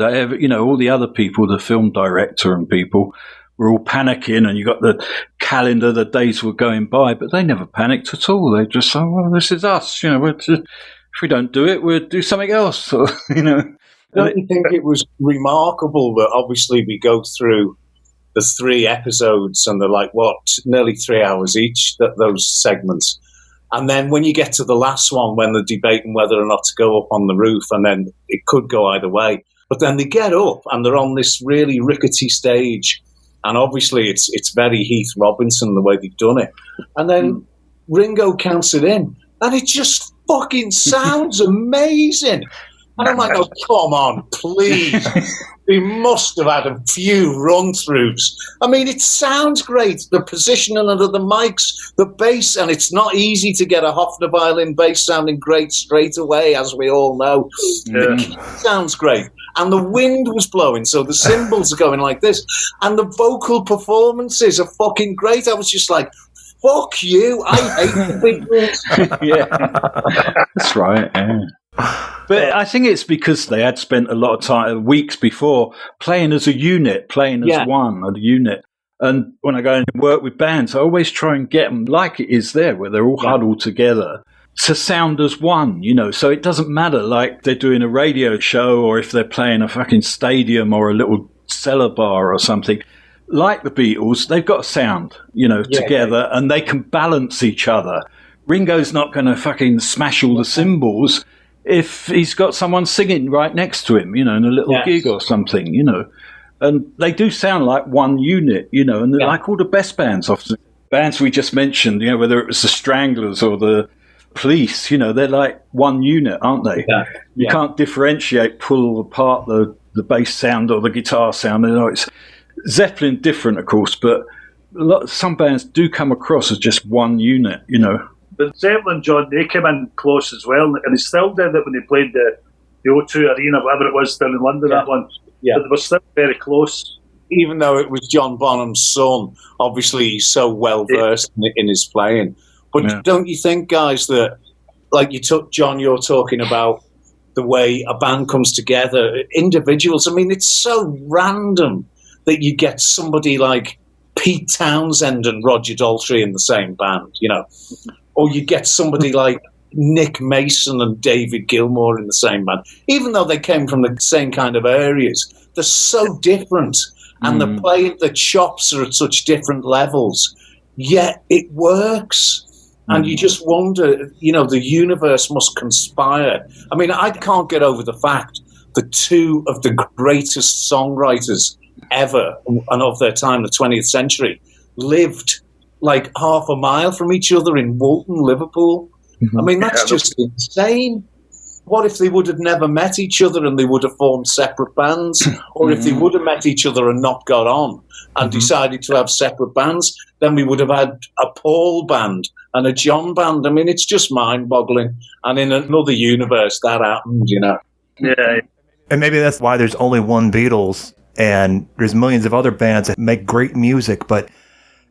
All the other people, the film director and people, were all panicking, and you got the calendar, the days were going by, but they never panicked at all. They just said, well, this is us. If we don't do it, we'll do something else. Don't you think it was remarkable that obviously we go through the 3 episodes and they're like, nearly 3 hours each, those segments. And then when you get to the last one, when they're debating whether or not to go up on the roof, and then it could go either way. But then they get up and they're on this really rickety stage. And obviously it's very Heath Robinson, the way they've done it. And then Ringo counts it in. And it just fucking sounds amazing. And I'm like, oh, come on, please. We must have had a few run-throughs. I mean, it sounds great. The positioning under the mics, the bass, and it's not easy to get a Hofner violin bass sounding great straight away, as we all know. Yeah. It sounds great. And the wind was blowing, so the cymbals are going like this. And the vocal performances are fucking great. I was just like, fuck you, I hate the Beatles. Yeah, that's right, yeah. But I think it's because they had spent a lot of time, weeks before, playing as a unit, playing as one, a unit. And when I go and work with bands, I always try and get them like it is there, where they're all huddled together to sound as one, so it doesn't matter like they're doing a radio show or if they're playing a fucking stadium or a little cellar bar or something. Like the Beatles, they've got a sound, together, and they can balance each other. Ringo's not going to fucking smash all the cymbals if he's got someone singing right next to him, in a little gig or something, And they do sound like one unit, and they're like all the best bands, often bands we just mentioned, whether it was the Stranglers or the Police, they're like one unit, aren't they? You can't differentiate, pull apart the bass sound or the guitar sound. It's Zeppelin different, of course, but some bands do come across as just one unit, But Zeppelin, John, they came in close as well, and they still did it when they played the O2 Arena, whatever it was down in London, that one. Yeah. But they were still very close. Even though it was John Bonham's son, obviously he's so well-versed in his playing. But don't you think, guys, that, like John, you're talking about the way a band comes together, individuals, I mean, it's so random that you get somebody like Pete Townsend and Roger Daltrey in the same band, or you get somebody like Nick Mason and David Gilmour in the same band, even though they came from the same kind of areas. They're so different, and the chops are at such different levels, yet it works. And you just wonder, the universe must conspire. I mean, I can't get over the fact that two of the greatest songwriters ever and of their time, the 20th century, lived like half a mile from each other in Woolton, Liverpool. I mean, that's just insane. What if they would have never met each other and they would have formed separate bands? Or if they would have met each other and not got on and decided to have separate bands, then we would have had a Paul band and a John band. I mean, it's just mind-boggling. And in another universe, that happened, Yeah. And maybe that's why there's only one Beatles, and there's millions of other bands that make great music, but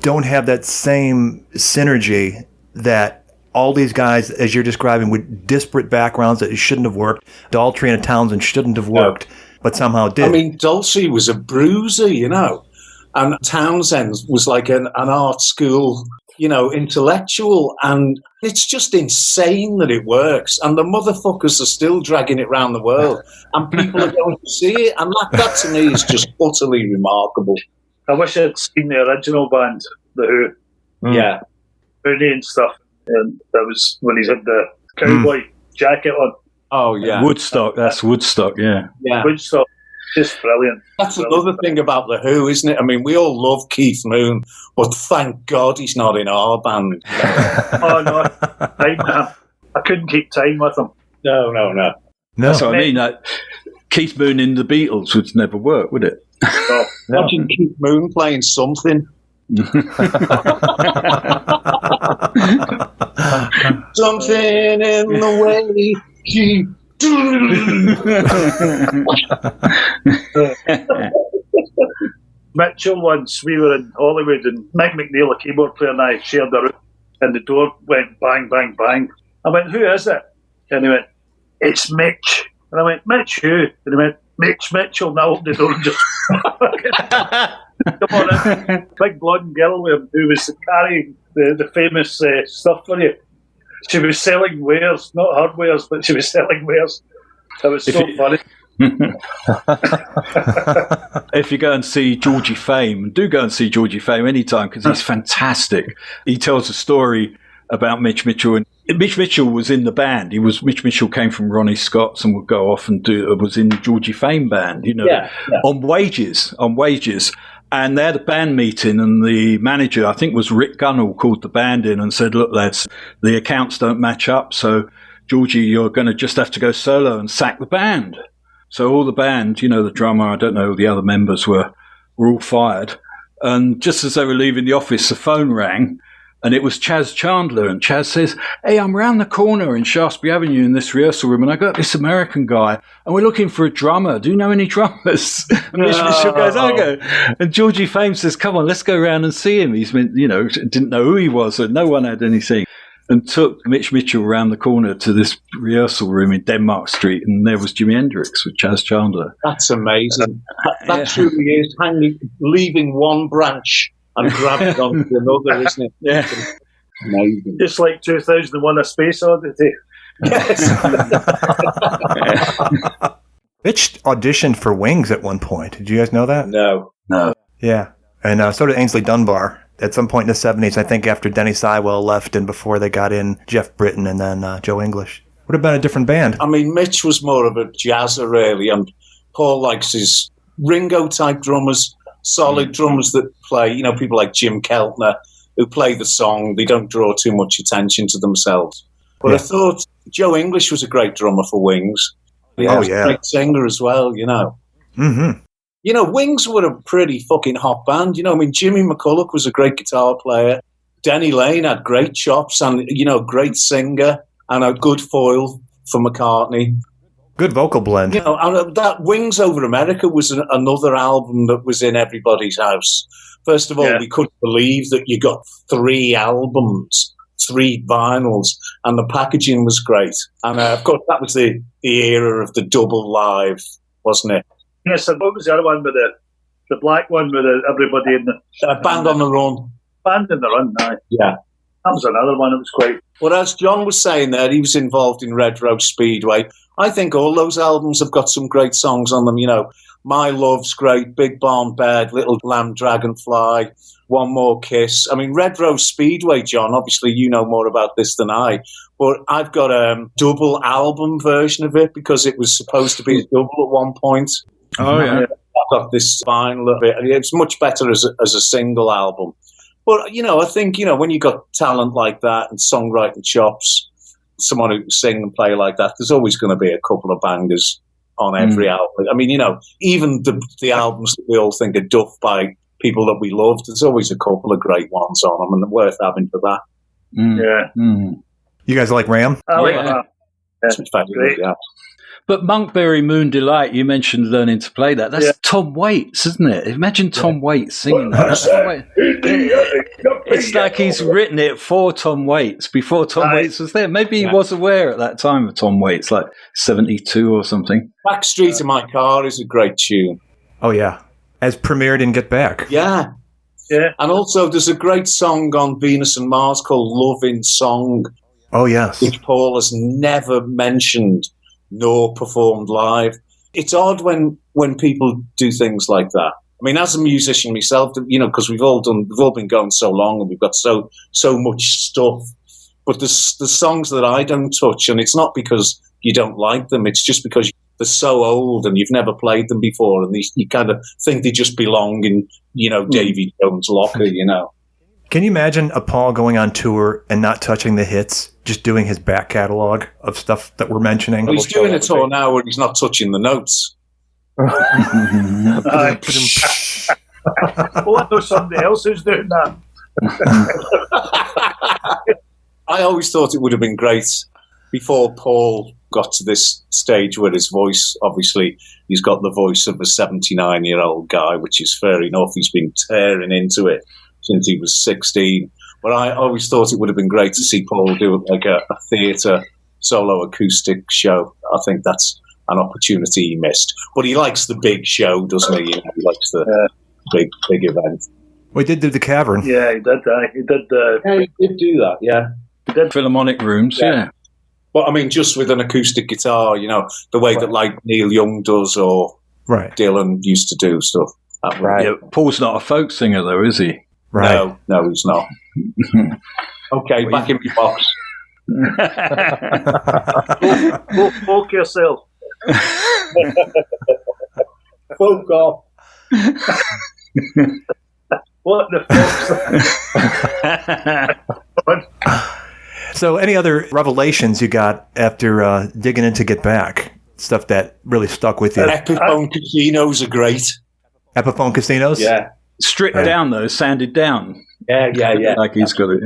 don't have that same synergy that all these guys, as you're describing, with disparate backgrounds that shouldn't have worked. Daltrey and Townsend shouldn't have worked, but somehow did. I mean, Daltrey was a bruiser, and Townsend was like an art school, intellectual, and it's just insane that it works. And the motherfuckers are still dragging it around the world, and people are going to see it, and that to me is just utterly remarkable. I wish I'd seen the original band, The Who. Yeah. Mooney and stuff. And that was when he had the cowboy jacket on. Oh, yeah. Woodstock, that's Woodstock, yeah. Woodstock, just brilliant. That's another thing about The Who, isn't it? I mean, we all love Keith Moon, but thank God he's not in our band. Oh, no. I couldn't keep time with him. No. That's what I mean. Keith Moon in the Beatles would never work, would it? No. Imagine Keith Moon playing Something. Something in the way he Mitchell, once we were in Hollywood and Mick McNeil, a keyboard player, and I shared a room, and the door went bang, bang, bang. I went, "Who is it?" And he went, "It's Mitch." And I went, "Mitch who?" And he went, "Mitch Mitchell." And I opened the door and just come on in. Big blonde girl who was carrying the famous stuff for you. She was selling wares, not her wares, but she was selling wares. It was so funny. If you go and see Georgie Fame, do go and see Georgie Fame anytime, because he's fantastic. He tells a story about Mitch Mitchell, and Mitch Mitchell was in the band. Mitch Mitchell came from Ronnie Scott's and would go off and was in the Georgie Fame band, on wages. And they had a band meeting, and the manager, I think was Rick Gunnell, called the band in and said, "Look, lads, the accounts don't match up, so Georgie, you're going to just have to go solo and sack the band." So all the band, the drummer, I don't know, the other members were all fired. And just as they were leaving the office, the phone rang, and it was Chaz Chandler. And Chaz says, "Hey, I'm round the corner in Shaftesbury Avenue in this rehearsal room, and I got this American guy, and we're looking for a drummer. Do you know any drummers?" And Mitch Mitchell goes, "I go." And Georgie Fame says, "Come on, let's go around and see him." He's been, didn't know who he was, and no one had anything. And took Mitch Mitchell around the corner to this rehearsal room in Denmark Street, and there was Jimi Hendrix with Chaz Chandler. That's amazing. That truly is leaving one branch and grabbing onto another, isn't it? Yeah. Amazing. Just like 2001: A Space Odyssey. Yes. Mitch auditioned for Wings at one point. Did you guys know that? No. Yeah. And so did Ainsley Dunbar at some point in the 70s, I think after Denny Sywell left and before they got in Jeff Britton and then Joe English. Would have been a different band. I mean, Mitch was more of a jazzer, really, and Paul likes his Ringo-type drummers, solid drummers that play, people like Jim Keltner, who play the song. They don't draw too much attention to themselves. But I thought Joe English was a great drummer for Wings. He was a great singer as well, Mm-hmm. Wings were a pretty fucking hot band. Jimmy McCulloch was a great guitar player. Denny Lane had great chops and, great singer and a good foil for McCartney. Good vocal blend. And that Wings Over America was another album that was in everybody's house. First of all, we couldn't believe that you got 3 albums, 3 vinyls, and the packaging was great. And of course, that was the era of the double live, wasn't it? Yes, and what was the other one with the black one with everybody in the... Band on the Run. Band on the Run, aye. Yeah. That was another one that was quite... Well, as John was saying there, he was involved in Red Rose Speedway. I think all those albums have got some great songs on them, My Love's great, Big Barn Bed, Little Lamb Dragonfly, One More Kiss. I mean, Red Rose Speedway, John, obviously you know more about this than I, but I've got a double album version of it because it was supposed to be a double at one point. Oh, yeah. I got this vinyl of it. It's much better as a single album. But, I think, when you got talent like that and songwriting chops, someone who can sing and play like that, there's always going to be a couple of bangers on every album. I mean, even the albums that we all think are duff by people that we loved, there's always a couple of great ones on them, and they're worth having for that. Yeah. You guys like Ram? I like that. That's great. Yeah. But Monkberry Moon Delight, you mentioned learning to play that. That's Tom Waits, isn't it? Imagine Tom Waits singing that. It's like he's written it for Tom Waits before Tom Waits was there. Maybe he was aware at that time of Tom Waits, like 72 or something. Backstreet in My Car is a great tune. Oh, yeah. As premiered in Get Back. Yeah. Yeah. And also there's a great song on Venus and Mars called Love in Song. Oh, yes. Which Paul has never mentioned nor performed live. It's odd when people do things like that. I mean, as a musician myself, because we've all been going so long and we've got so much stuff. But there's songs that I don't touch, and it's not because you don't like them. It's just because they're so old and you've never played them before, and you kind of think they just belong in Davy Jones' locker. Can you imagine a Paul going on tour and not touching the hits, just doing his back catalog of stuff that we're mentioning? Well, he's doing a tour now where he's not touching the notes. Oh, I know somebody else who's doing that. I always thought it would have been great before Paul got to this stage where his voice, obviously, he's got the voice of a 79-year-old guy, which is fair enough. He's been tearing into it since he was 16. But I always thought it would have been great to see Paul do like a theatre solo acoustic show. I think that's an opportunity he missed. But he likes the big show, doesn't he? He likes the big event. We did do the Cavern. Yeah, he did. He did. He did do that, yeah. He did. Philharmonic Rooms, yeah. But I mean, just with an acoustic guitar, the way that like Neil Young does or Dylan used to do stuff. Yeah, Paul's not a folk singer, though, is he? Right. No, he's not. Okay, back in my box. Go poke yourself. Fuck off. What the fuck? So any other revelations you got after digging into Get Back? Stuff that really stuck with you? Epiphone Casinos are great. Epiphone Casinos? Yeah. Stripped down, though, sanded down. Yeah. Like he's got it,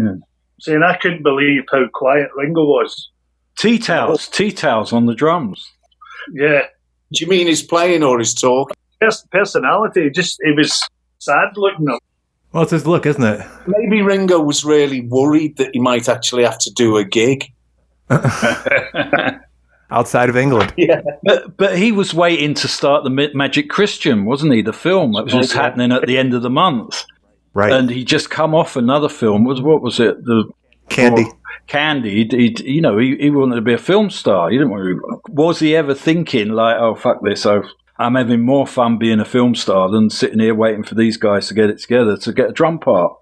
See, and I couldn't believe how quiet Ringo was. Tea towels on the drums. Yeah. Do you mean his playing or his talk? Personality, he was sad looking. Well, it's his look, isn't it? Maybe Ringo was really worried that he might actually have to do a gig. Outside of England. Yeah. But he was waiting to start the Magic Christian, wasn't he? The film that was just happening at the end of the month. Right. And he just come off another film. What was it? Candy. Candy, he wanted to be a film star. He didn't want to. Was he ever thinking like, oh, fuck this, I'm having more fun being a film star than sitting here waiting for these guys to get it together to get a drum part?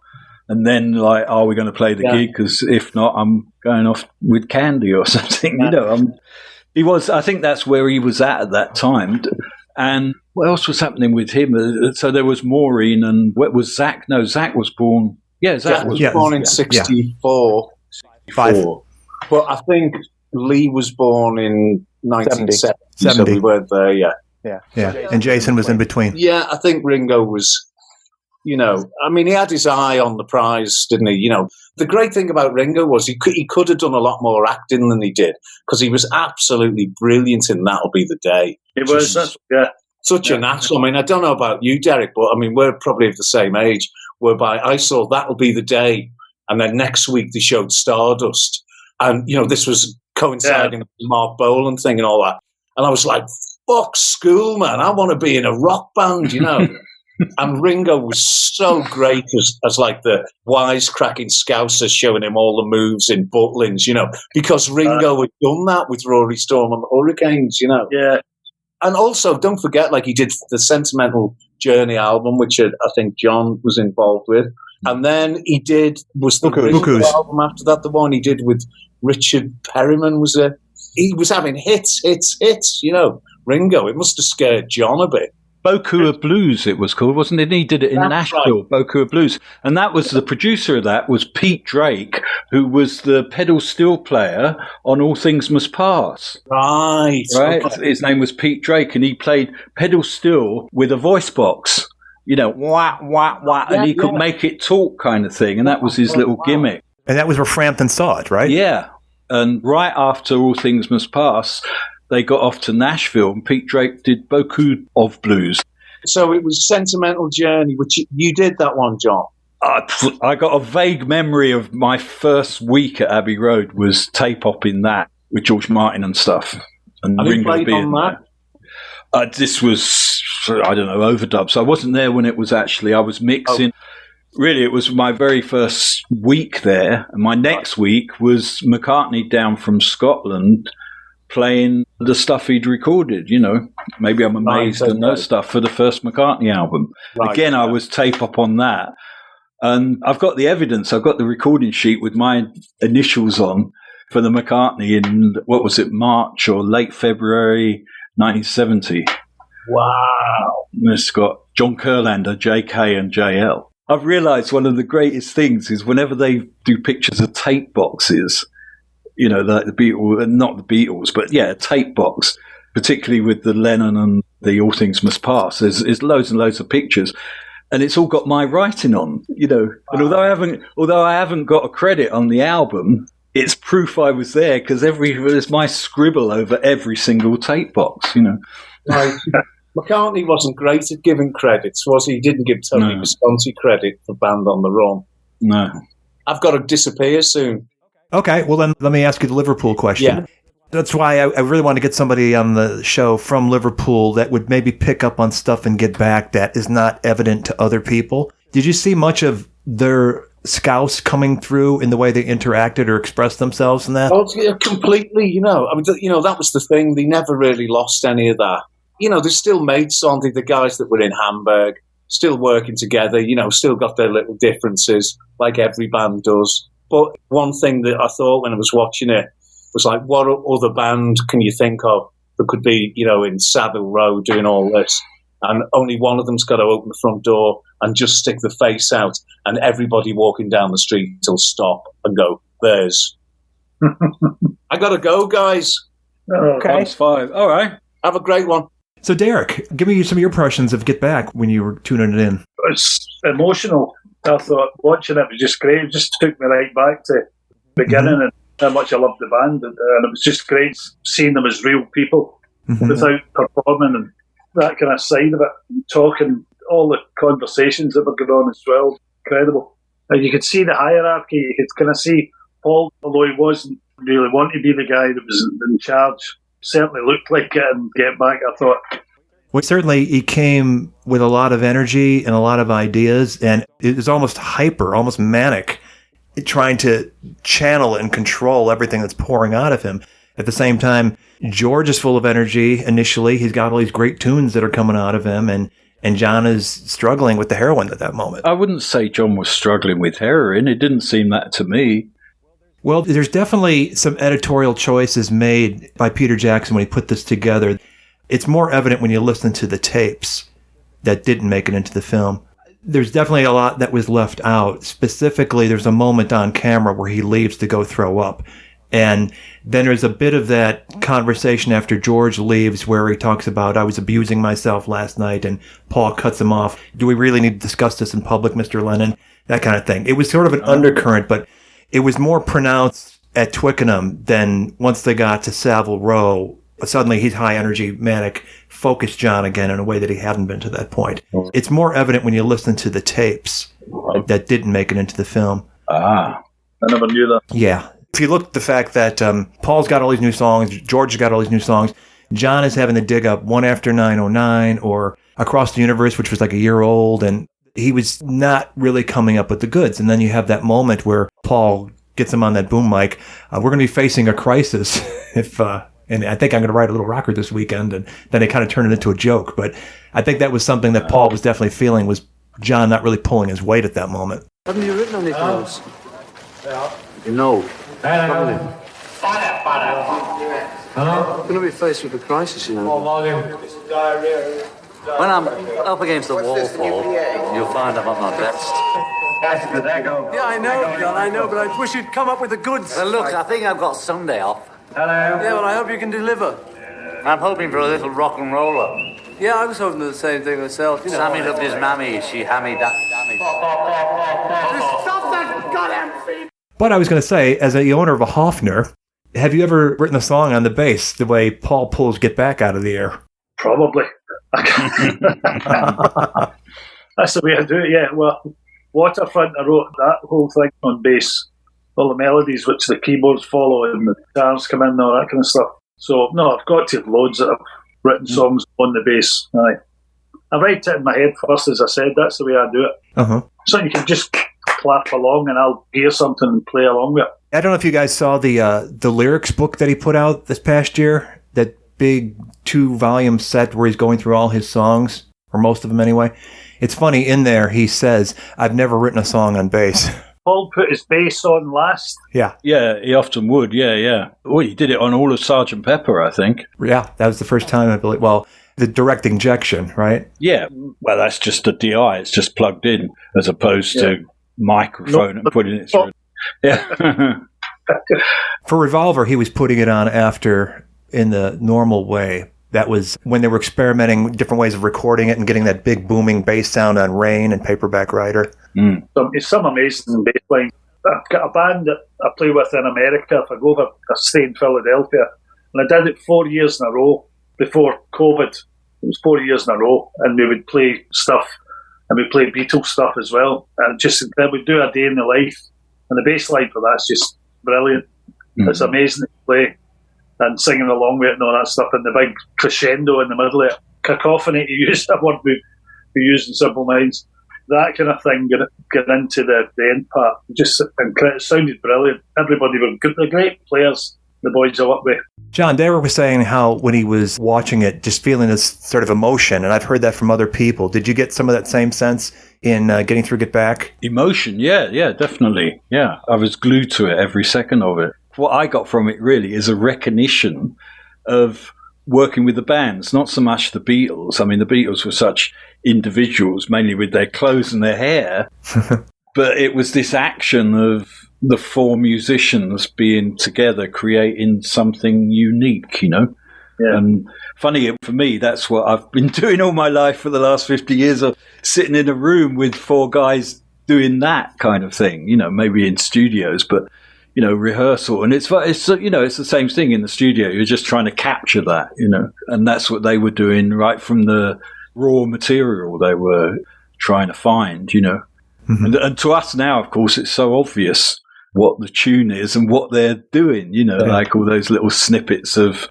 And then, like, are we going to play the gig? Because if not, I'm going off with Candy or something. He was. I think that's where he was at that time. And what else was happening with him? So there was Maureen, and what was Zach? No, Zach was born. Yeah, Zach was born in 64. 64. But I think Lee was born in 1970. 70. So we weren't there yet. Yeah. And Jason was in between. Yeah, I think Ringo was, he had his eye on the prize, didn't he? The great thing about Ringo was he could have done a lot more acting than he did, because he was absolutely brilliant in That'll Be the Day. He was, such a natural. I mean, I don't know about you, Derek, but I mean, we're probably of the same age, whereby I saw That'll Be the Day, and then next week they showed Stardust. And, this was coinciding with the Mark Bolan thing and all that. And I was like, fuck school, man. I want to be in a rock band, And Ringo was so great as like the wisecracking Scouser showing him all the moves in Butlins, because Ringo had done that with Rory Storm and the Hurricanes, Yeah. And also, don't forget, like, he did the Sentimental Journey album, which I think John was involved with. And then he was the album after that, the one he did with Richard Perryman, he was having hits, Ringo. It must have scared John a bit. Boku of Blues, it was called, wasn't it? He did it in Nashville, right. Boku of Blues. And that was the producer of that was Pete Drake, who was the pedal steel player on All Things Must Pass. Right. Okay. His name was Pete Drake, and he played pedal steel with a voice box, wah, wah, wah, and he could make it talk kind of thing. And that was his little gimmick. And that was where Frampton saw it, right? Yeah. And right after All Things Must Pass, they got off to Nashville, and Pete Drake did Boku of Blues. So it was Sentimental Journey, which you did that one, John. I got a vague memory of my first week at Abbey Road was tape-opping that with George Martin and stuff. And Ringo being on that. This was, I don't know, overdub. So I wasn't there when it was actually, I was mixing. Oh. Really, it was my very first week there. And my next week was McCartney down from Scotland playing the stuff he'd recorded, Maybe I'm Amazed and those stuff for the first McCartney album. Right. Again, I was tape up on that. And I've got the evidence. I've got the recording sheet with my initials on for the McCartney in, March or late February 1970. Wow. And it's got John Kurlander, JK and JL. I've realised one of the greatest things is whenever they do pictures of tape boxes, like the Beatles, not the Beatles, but a tape box, particularly with the Lennon and the All Things Must Pass. There's loads and loads of pictures, and it's all got my writing on, And although I haven't got a credit on the album, it's proof I was there because there's my scribble over every single tape box, Right. McCartney wasn't great at giving credits, was he? He didn't give Tony Visconti credit for Band on the Run. No. I've got to disappear soon. Okay, well then let me ask you the Liverpool question. Yeah. That's why I really want to get somebody on the show from Liverpool that would maybe pick up on stuff and Get Back that is not evident to other people. Did you see much of their scouse coming through in the way they interacted or expressed themselves in that? Oh, yeah, completely, that was the thing. They never really lost any of that. They're still mates, aren't they? The guys that were in Hamburg, still working together, still got their little differences, like every band does. But one thing that I thought when I was watching it was like, what other band can you think of that could be, in Savile Row doing all this? And only one of them's got to open the front door and just stick the face out, and everybody walking down the street will stop and go, there's. I got to go, guys. Okay. Times 5. All right. Have a great one. So, Derek, give me some of your impressions of Get Back when you were tuning it in. It was emotional. I thought watching it was just great. It just took me right back to the beginning and how much I loved the band. And it was just great seeing them as real people without performing and that kind of side of it, talking, all the conversations that were going on as well. Incredible. And you could see the hierarchy. You could kind of see Paul, although he wasn't really wanting to be the guy that was in charge, certainly looked like it and Get Back, I thought. Well, certainly he came with a lot of energy and a lot of ideas, and it was almost hyper, almost manic. trying to channel and control everything that's pouring out of him. At the same time, George is full of energy initially. He's got all these great tunes that are coming out of him, and John is struggling with the heroin at that moment. I wouldn't say John was struggling with heroin. It didn't seem that to me. Well, there's definitely some editorial choices made by Peter Jackson when he put this together. It's more evident when you listen to the tapes that didn't make it into the film. There's definitely a lot that was left out. Specifically, there's a moment on camera where he leaves to go throw up. And then there's a bit of that conversation after George leaves where he talks about, I was abusing myself last night, and Paul cuts him off. Do we really need to discuss this in public, Mr. Lennon? That kind of thing. It was sort of an undercurrent, but it was more pronounced at Twickenham than once they got to Savile Row. Suddenly he's high energy, manic, focused John again in a way that he hadn't been to that point. It's more evident when you listen to the tapes that didn't make it into the film. I never knew that. Yeah. If you look at the fact that Paul's got all these new songs, George's got all these new songs, John is having to dig up One After 909 or Across the Universe, which was like a year old, and he was not really coming up with the goods. And then you have that moment where Paul gets him on that boom mic. We're going to be facing a crisis and I think I'm going to write a little rocker this weekend. And then they kind of turn it into a joke. But I think that was something that Paul was definitely feeling, was John not really pulling his weight at that moment. Haven't you written anything else? No. Hello? You're going to be faced with a crisis, you know. When I'm up against the wall, Paul, you'll find I'm at my best. Yeah, I know, John, I know, but I wish you'd come up with the goods. Well, look, I think I've got Sunday off. Hello. Yeah, well, I hope you can deliver. I'm hoping for a little rock and roller. Yeah, I was hoping for the same thing myself. You know. Sammy loved his mammy, she hammy that dammy. Stop that goddamn feed! But I was going to say, as the owner of a Hofner, have you ever written a song on the bass the way Paul pulls Get Back out of the air? Probably. That's the way I do it, yeah. Well, Waterfront, I wrote that whole thing on bass. All the melodies which the keyboards follow and the guitars come in and all that kind of stuff. So, no, I've got to have loads that I've written songs on the bass. Aye. I write it in my head first, as I said. That's the way I do it. Uh-huh. So you can just clap along and I'll hear something and play along with it. I don't know if you guys saw the lyrics book that he put out this past year, that big 2-volume set where he's going through all his songs, or most of them anyway. It's funny, in there he says, I've never written a song on bass. Paul put his bass on last. Yeah. Yeah, he often would, yeah. Well, he did it on all of Sgt. Pepper, I think. Yeah, that was the first time, I believe. Well, the direct injection, right? Yeah, well, that's just a DI. It's just plugged in as opposed to microphone and putting it through. Yeah. For Revolver, he was putting it on after in the normal way. That was when they were experimenting with different ways of recording it and getting that big booming bass sound on Rain and Paperback Writer. It's some amazing bass line. I've got a band that I play with in America. If I go over, I stay in Philadelphia. And I did it 4 years in a row before COVID. It was 4 years in a row. And we would play stuff. And we play Beatles stuff as well. And then we'd do a day in the life. And the bass line for that's just brilliant. It's amazing to play. And singing along with it and all that stuff, and the big crescendo in the middle of it. Cacophony, to use a word we use in Simple Minds. That kind of thing, get into the end part. It sounded brilliant. Everybody were good. They're great players, the boys I work with. John, Derek was saying how when he was watching it, just feeling this sort of emotion, and I've heard that from other people. Did you get some of that same sense in getting through Get Back? Emotion, yeah, definitely. Yeah, I was glued to it every second of it. What I got from it really is a recognition of working with the bands, not so much the Beatles. I mean, the Beatles were such individuals, mainly with their clothes and their hair. But it was this action of the four musicians being together, creating something unique, you know? Yeah. And funny, for me, that's what I've been doing all my life for the last 50 years, of sitting in a room with four guys doing that kind of thing, you know, maybe in studios, but you know, rehearsal. And it's you know, it's the same thing in the studio. You're just trying to capture that, you know, and that's what they were doing right from the raw material they were trying to find, you know. Mm-hmm. And to us now, of course, it's so obvious what the tune is and what they're doing, you know, like all those little snippets of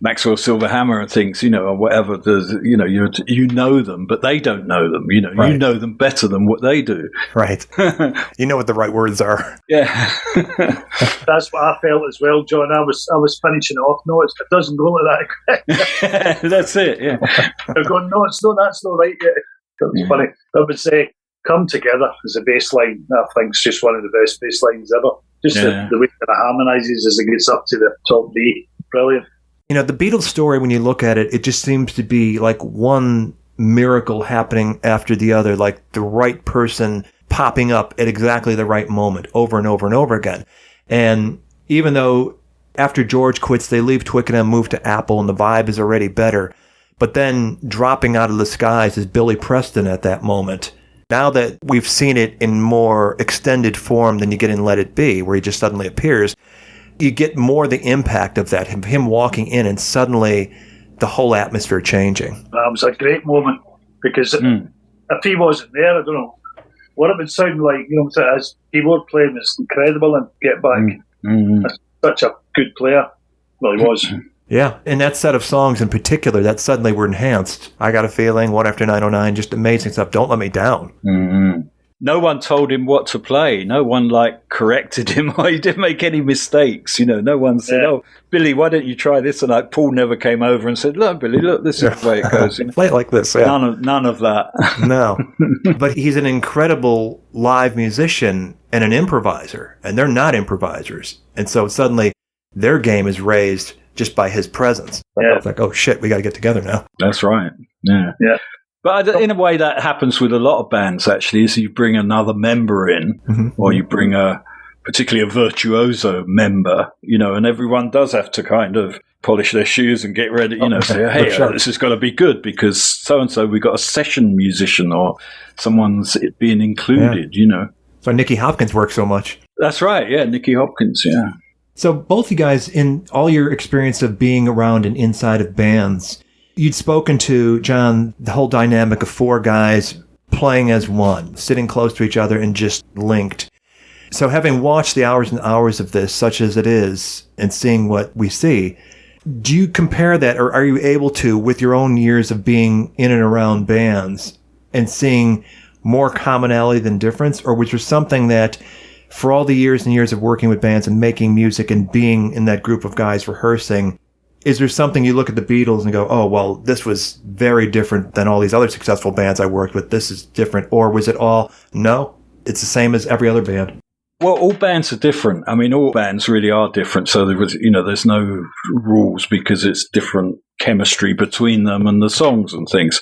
Maxwell Silverhammer and things, or whatever. There's, you know them, but they don't know them. Right. You know them better than what they do. Right. You know what the right words are. Yeah. That's what I felt as well, John. I was finishing off notes. It doesn't go like that. That's it. Yeah. They're going, no, that's not right yet. It's funny. I would say, "Come Together" is a bass line. I think it's just one of the best bass lines ever. Just the way that it harmonises as it gets up to the top D. Brilliant. The Beatles story, when you look at it, it just seems to be like one miracle happening after the other, like the right person popping up at exactly the right moment over and over and over again. And even though after George quits, they leave Twickenham, move to Apple, and the vibe is already better. But then dropping out of the skies is Billy Preston at that moment. Now that we've seen it in more extended form than you get in Let It Be, where he just suddenly appears, you get more the impact of that, him walking in and suddenly the whole atmosphere changing. That was a great moment, because if he wasn't there, I don't know what it would sound like. His keyboard playing is incredible, and Get Back. Such a good player. Well, he was. Yeah, and that set of songs in particular that suddenly were enhanced. I Got a Feeling, One After 909, just amazing stuff. Don't Let Me Down. Mm-hmm. No one told him what to play. No one corrected him. He didn't make any mistakes. No one said, "Oh, Billy, why don't you try this?" And Paul never came over and said, "Look, Billy, look, this is the way it goes." Play it like this. Yeah. None of that. No, but he's an incredible live musician and an improviser, and they're not improvisers, and so suddenly their game is raised just by his presence. Yeah. It's like, oh shit, we got to get together now. That's right. Yeah. Yeah. But in a way, that happens with a lot of bands, actually, is you bring another member in, or you bring particularly a virtuoso member, and everyone does have to kind of polish their shoes and get ready, say, hey, this has got to be good because so-and-so, we got a session musician or someone's being included, So Nicky Hopkins works so much. That's right, yeah, Nicky Hopkins, yeah. So both you guys, in all your experience of being around and inside of bands, you'd spoken to, John, the whole dynamic of four guys playing as one, sitting close to each other and just linked. So having watched the hours and hours of this, such as it is, and seeing what we see, do you compare that, or are you able to, with your own years of being in and around bands and seeing more commonality than difference? Or was there something that, for all the years and years of working with bands and making music and being in that group of guys rehearsing, is there something you look at the Beatles and go, oh, well, this was very different than all these other successful bands I worked with. This is different. Or was it all, no, it's the same as every other band? Well, all bands are different. I mean, all bands really are different. So there's no rules because it's different chemistry between them and the songs and things.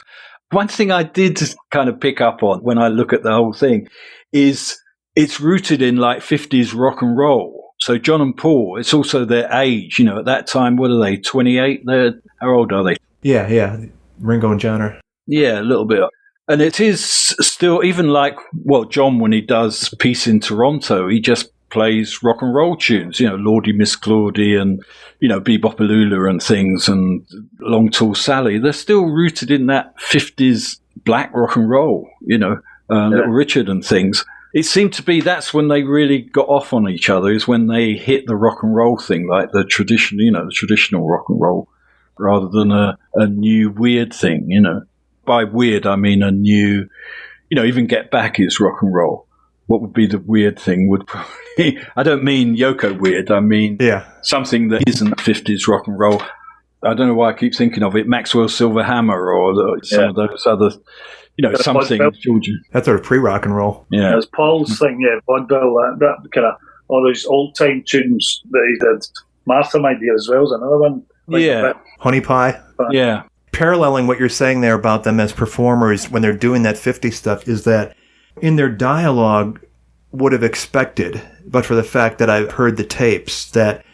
One thing I did kind of pick up on when I look at the whole thing is it's rooted in 50s rock and roll. So John and Paul, it's also their age. At that time, what are they, 28? How old are they? Yeah. Ringo and John are. Yeah, a little bit. And it is still, even John, when he does Peace in Toronto, he just plays rock and roll tunes, Lordy Miss Claudie and, Bebopaloola and things and Long Tall Sally. They're still rooted in that 50s black rock and roll, Little Richard and things. It seemed to be that's when they really got off on each other, is when they hit the rock and roll thing, like the tradition, the traditional rock and roll, rather than a new weird thing, By weird, I mean a new, even Get Back is rock and roll. What would be the weird thing would probably, I don't mean Yoko weird, I mean something that isn't 50s rock and roll. I don't know why I keep thinking of it, Maxwell Silverhammer or some of those other... something. That's sort of pre-rock and roll. Yeah. There's Paul's thing, vaudeville, that kind of, all those old-time tunes that he did. Martha, My Dear, as well, is another one. Honey Pie. Yeah. Paralleling what you're saying there about them as performers when they're doing that 50s stuff is that in their dialogue would have expected, but for the fact that I've heard the tapes, that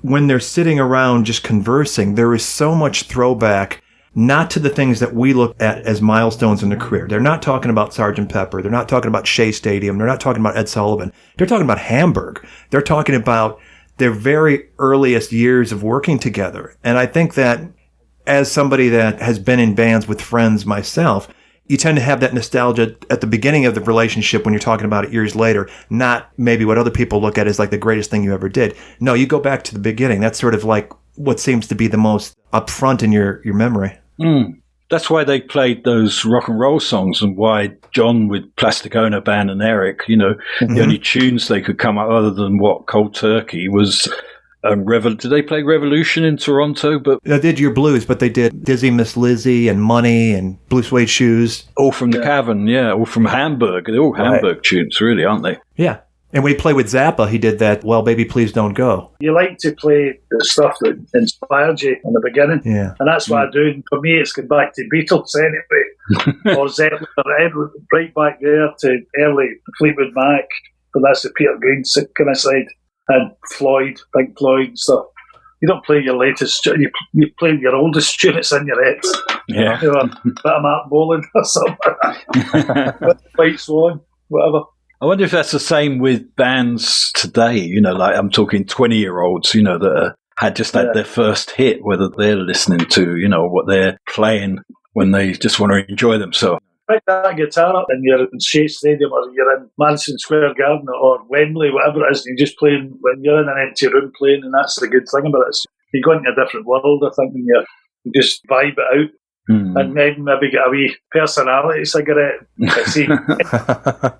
when they're sitting around just conversing, there is so much throwback not to the things that we look at as milestones in their career. They're not talking about Sgt. Pepper. They're not talking about Shea Stadium. They're not talking about Ed Sullivan. They're talking about Hamburg. They're talking about their very earliest years of working together. And I think that as somebody that has been in bands with friends myself, you tend to have that nostalgia at the beginning of the relationship when you're talking about it years later, not maybe what other people look at as like the greatest thing you ever did. No, you go back to the beginning. That's sort of like what seems to be the most upfront in your memory. That's why they played those rock and roll songs, and why John with Plastic Ono Band and Eric, the only tunes they could come up other than Cold Turkey was did they play Revolution in Toronto? But they did Your Blues, but they did Dizzy Miss Lizzie and Money and Blue Suede Shoes. All from the Cavern, all from Hamburg. They're all Hamburg tunes, really, aren't they? Yeah. And when he played with Zappa, he did that, Well, Baby, Please Don't Go. You like to play the stuff that inspired you in the beginning. Yeah. And that's what I do. And for me, it's going back to Beatles anyway. Or Zeppelin, right back there to early Fleetwood Mac. But that's the Peter Green kind of side. And Floyd, Pink Floyd and stuff. You don't play your latest tune, you play your oldest tune, it's in your head. Yeah. A bit of Mark Boland or something like that. White Swan, whatever. I wonder if that's the same with bands today, like I'm talking 20-year-olds, that had their first hit, whether they're listening to, what they're playing when they just want to enjoy themselves. Pick that guitar up and you're in Shea Stadium or you're in Madison Square Garden or Wembley, whatever it is, and you're just playing when you're in an empty room playing, and that's the good thing about it. You go into a different world, I think, and you just vibe it out. And then maybe get a wee personality cigarette. I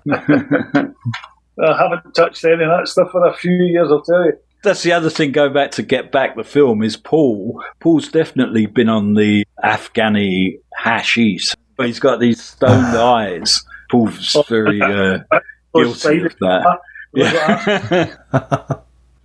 haven't touched any of that stuff for a few years, I'll tell you. That's the other thing, going back to Get Back, the film, is Paul. Paul's definitely been on the Afghani hashish. He's got these stoned eyes. Paul's very guilty of that. Yeah.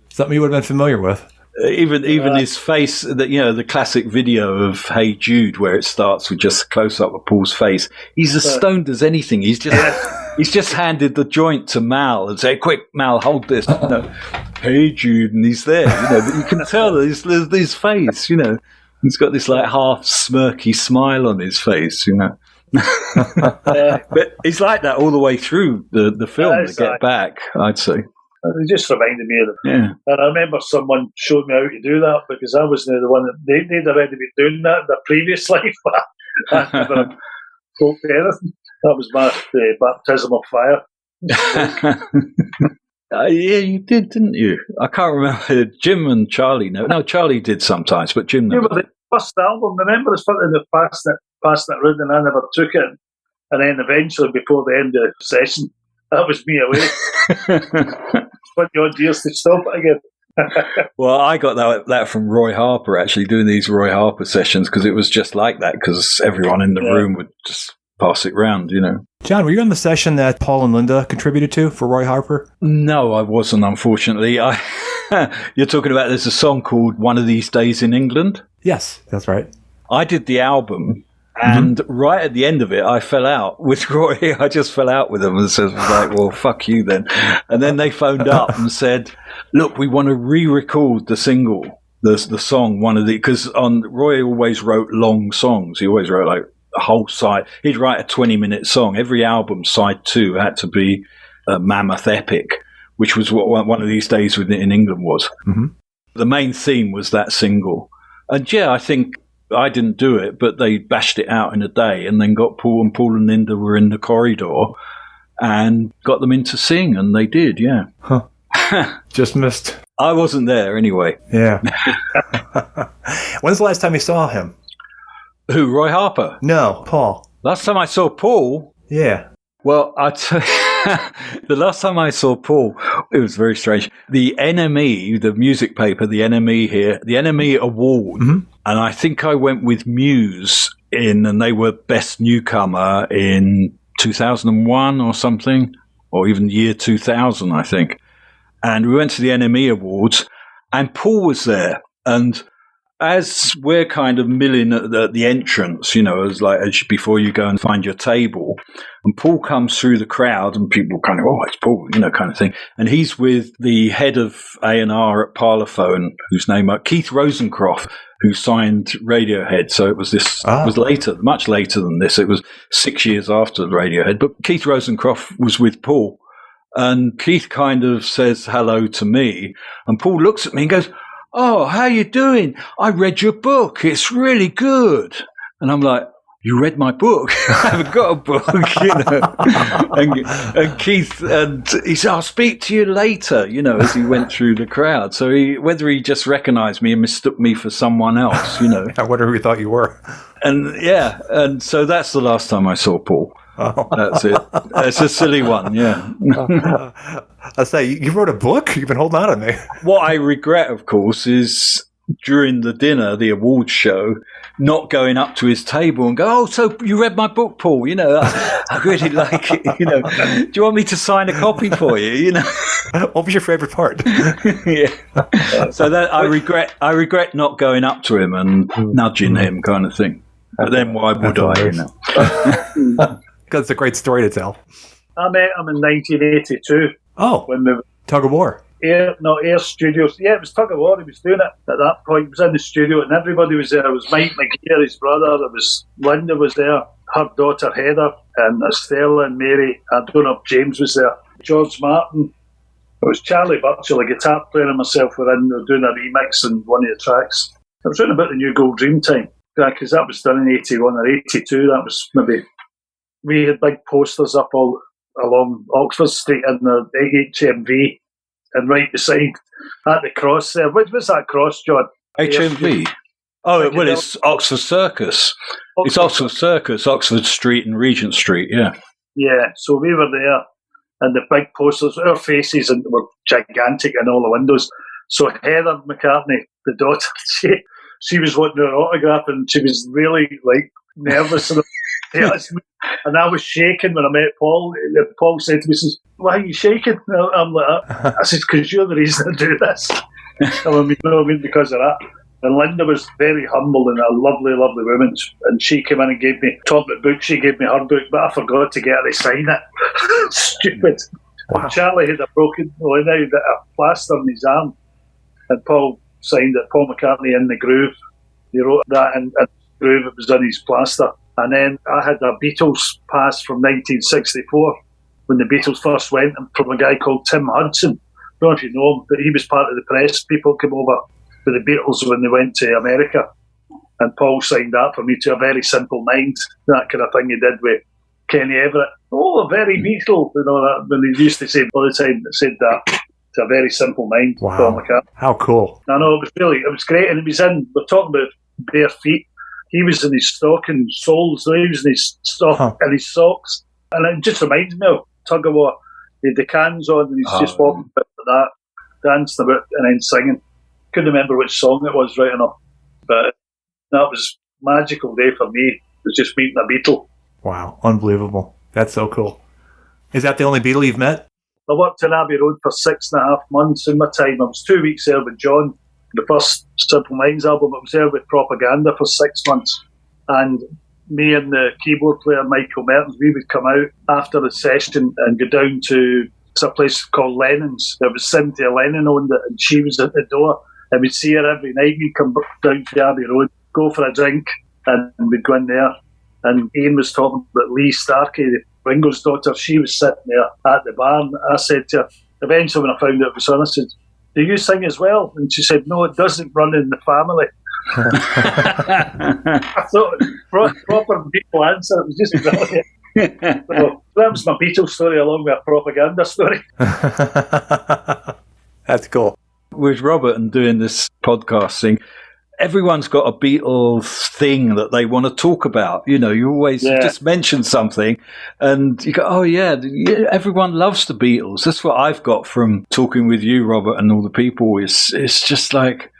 Something you would have been familiar with. Even his face, the classic video of Hey Jude, where it starts with just a close up of Paul's face. He's as stoned as anything. He's just handed the joint to Mal and said, "Quick, Mal, hold this." Hey Jude, and he's there. But you can tell his face. He's got this like half smirky smile on his face. But he's like that all the way through the film. To Get Back, I'd say. It just reminded me of it. Yeah. And I remember someone showed me how to do that because I wasn't the one that they'd already been doing that in their previous life. But I never spoke to anything. That was my baptism of fire. Yeah, you did, didn't you? I can't remember. Jim and Charlie. No, Charlie did sometimes, but Jim never. Yeah, but the first album, remember, it's something that passed it round and I never took it. And then eventually, before the end of the session, that was me away. 20 odd years to stop it again. Well, I got that from Roy Harper, actually, doing these Roy Harper sessions, because it was just like that, because everyone in the room would just pass it round, John, were you on the session that Paul and Linda contributed to for Roy Harper? No, I wasn't, unfortunately. You're talking about, there's a song called One of These Days in England? Yes, that's right. I did the album. And right at the end of it, I fell out with Roy. I just fell out with them and said, well, fuck you then. And then they phoned up and said, look, we want to re-record the single, the song, because Roy always wrote long songs. He always wrote like a whole side. He'd write a 20-minute song. Every album, side 2, had to be a mammoth epic, which was what One of These Days in England was. Mm-hmm. The main theme was that single. And I think I didn't do it, but they bashed it out in a day and then got Paul and Linda were in the corridor and got them in to sing, and they did, yeah. Huh. Just missed. I wasn't there anyway. Yeah. When's the last time you saw him? Who, Roy Harper? No, Paul. Last time I saw Paul? Yeah. Well, the last time I saw Paul, it was very strange. The NME, the music paper, the NME here, the NME Award, and I think I went with Muse and they were Best Newcomer in 2001 or something, or even year 2000, I think. And we went to the NME Awards, and Paul was there, and as we're kind of milling at the entrance, as before you go and find your table, and Paul comes through the crowd, and people kind of, oh, it's Paul, kind of thing. And he's with the head of A&R at Parlophone, whose name is Keith Rosencroft, who signed Radiohead. So it was was later, much later than this. It was 6 years after Radiohead. But Keith Rosencroft was with Paul, and Keith kind of says hello to me, and Paul looks at me and goes, oh, how you doing? I read your book. It's really good. And I'm like, you read my book? I haven't got a book, and Keith, and he said, I'll speak to you later, as he went through the crowd. So whether he just recognized me and mistook me for someone else, I wonder who he thought you were. And so that's the last time I saw Paul. Oh. That's it. It's a silly one, yeah. I say, you wrote a book? You've been holding on to me. What I regret, of course, is during the dinner, the awards show, not going up to his table and go, oh, so you read my book, Paul? I really like it. Do you want me to sign a copy for you? What was your favorite part? Yeah. So that I regret not going up to him and nudging him, kind of thing. But then why would I? Because it's a great story to tell. I met him in 1982. Oh, when we Tug of War. Air Studios. Yeah, it was Tug of War. He was doing it at that point. He was in the studio and everybody was there. It was Mike McGee, his brother. There was Linda was there, her daughter Heather, and Estella and Mary. I don't know if James was there. George Martin. It was Charlie Burchill, a guitar player, and myself were in there doing a remix on one of the tracks. I was writing about the New Gold Dream time. Because that was done in 81 or 82. That was maybe... We had big posters up all along Oxford Street in the HMV. And right beside, at the cross there. What's that cross, John? HMV? Oh, well, it's Oxford Circus. It's Oxford Circus, Oxford Street and Regent Street, yeah. Yeah, so we were there, and the big posters, our faces were gigantic in all the windows. So Heather McCartney, the daughter, she was wanting her autograph, and she was really, nervous. And I was shaking when I met Paul. Paul said to me, says, why are you shaking? I'm like, I said, because you're the reason I do this. Because of that. And Linda was very humble and a lovely, lovely woman. And she came in and gave me, talking about books, she gave me her book, but I forgot to get her to sign it. Stupid. Wow. Charlie had a plaster on his arm. And Paul signed it, Paul McCartney in the Groove. He wrote that in the Groove, it was on his plaster. And then I had a Beatles pass from 1964 when the Beatles first went, from a guy called Tim Hudson. I don't know if you know him, but he was part of the press. People came over with the Beatles when they went to America. And Paul signed that for me to A Very Simple Mind, that kind of thing he did with Kenny Everett. Oh, a very Beatle, that when he used to say all the time, said that to A Very Simple Mind. Wow. Paul McCartney. How cool. I know, it was great. And he was we're talking about bare feet. He was in his stocking soles, he was in his and his socks. And it just reminds me of Tug of War. He had the cans on and he's just walking about that, dancing about and then singing. Couldn't remember which song it was right enough. But that was a magical day for me. It was just meeting a Beatle. Wow, unbelievable. That's so cool. Is that the only Beatle you've met? I worked in Abbey Road for 6.5 months in my time. I was 2 weeks there with John. The first Simple Minds album, I was there with Propaganda for 6 months. And me and the keyboard player, Michael Mertens, we would come out after the session and go down to a place called Lennon's. There was Cynthia Lennon owned it, and she was at the door. And we'd see her every night. We'd come down to Abbey Road, go for a drink, and we'd go in there. And Ian was talking about Lee Starkey, Ringo's daughter. She was sitting there at the bar. And I said to her, eventually when I found out it was her, I said, do you sing as well? And she said, no, it doesn't run in the family. I thought, proper Beatle answer. It was just brilliant. So that was my Beatles story along with a propaganda story. That's cool. With Robert and doing this podcast thing, everyone's got a Beatles thing that they want to talk about. You always just mention something and you go, oh yeah, everyone loves the Beatles. That's what I've got from talking with you, Robert, and all the people. It's just like,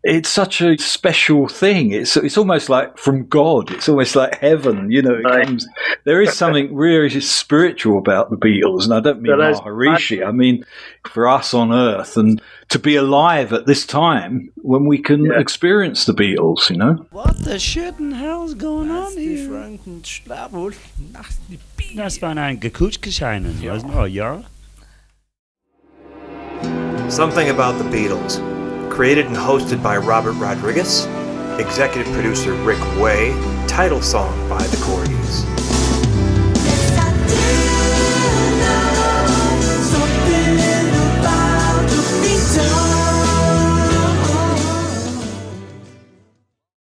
it's such a special thing. It's almost like from God. It's almost like heaven. There is something really spiritual about the Beatles, and I don't mean Maharishi. I mean for us on Earth, and to be alive at this time when we can experience the Beatles. What the shit in hell is going on here? Das war ein Gekutschgescheinen, ja? Something About the Beatles. Created and hosted by Robert Rodriguez, executive producer Rick Way, title song by The Corgis.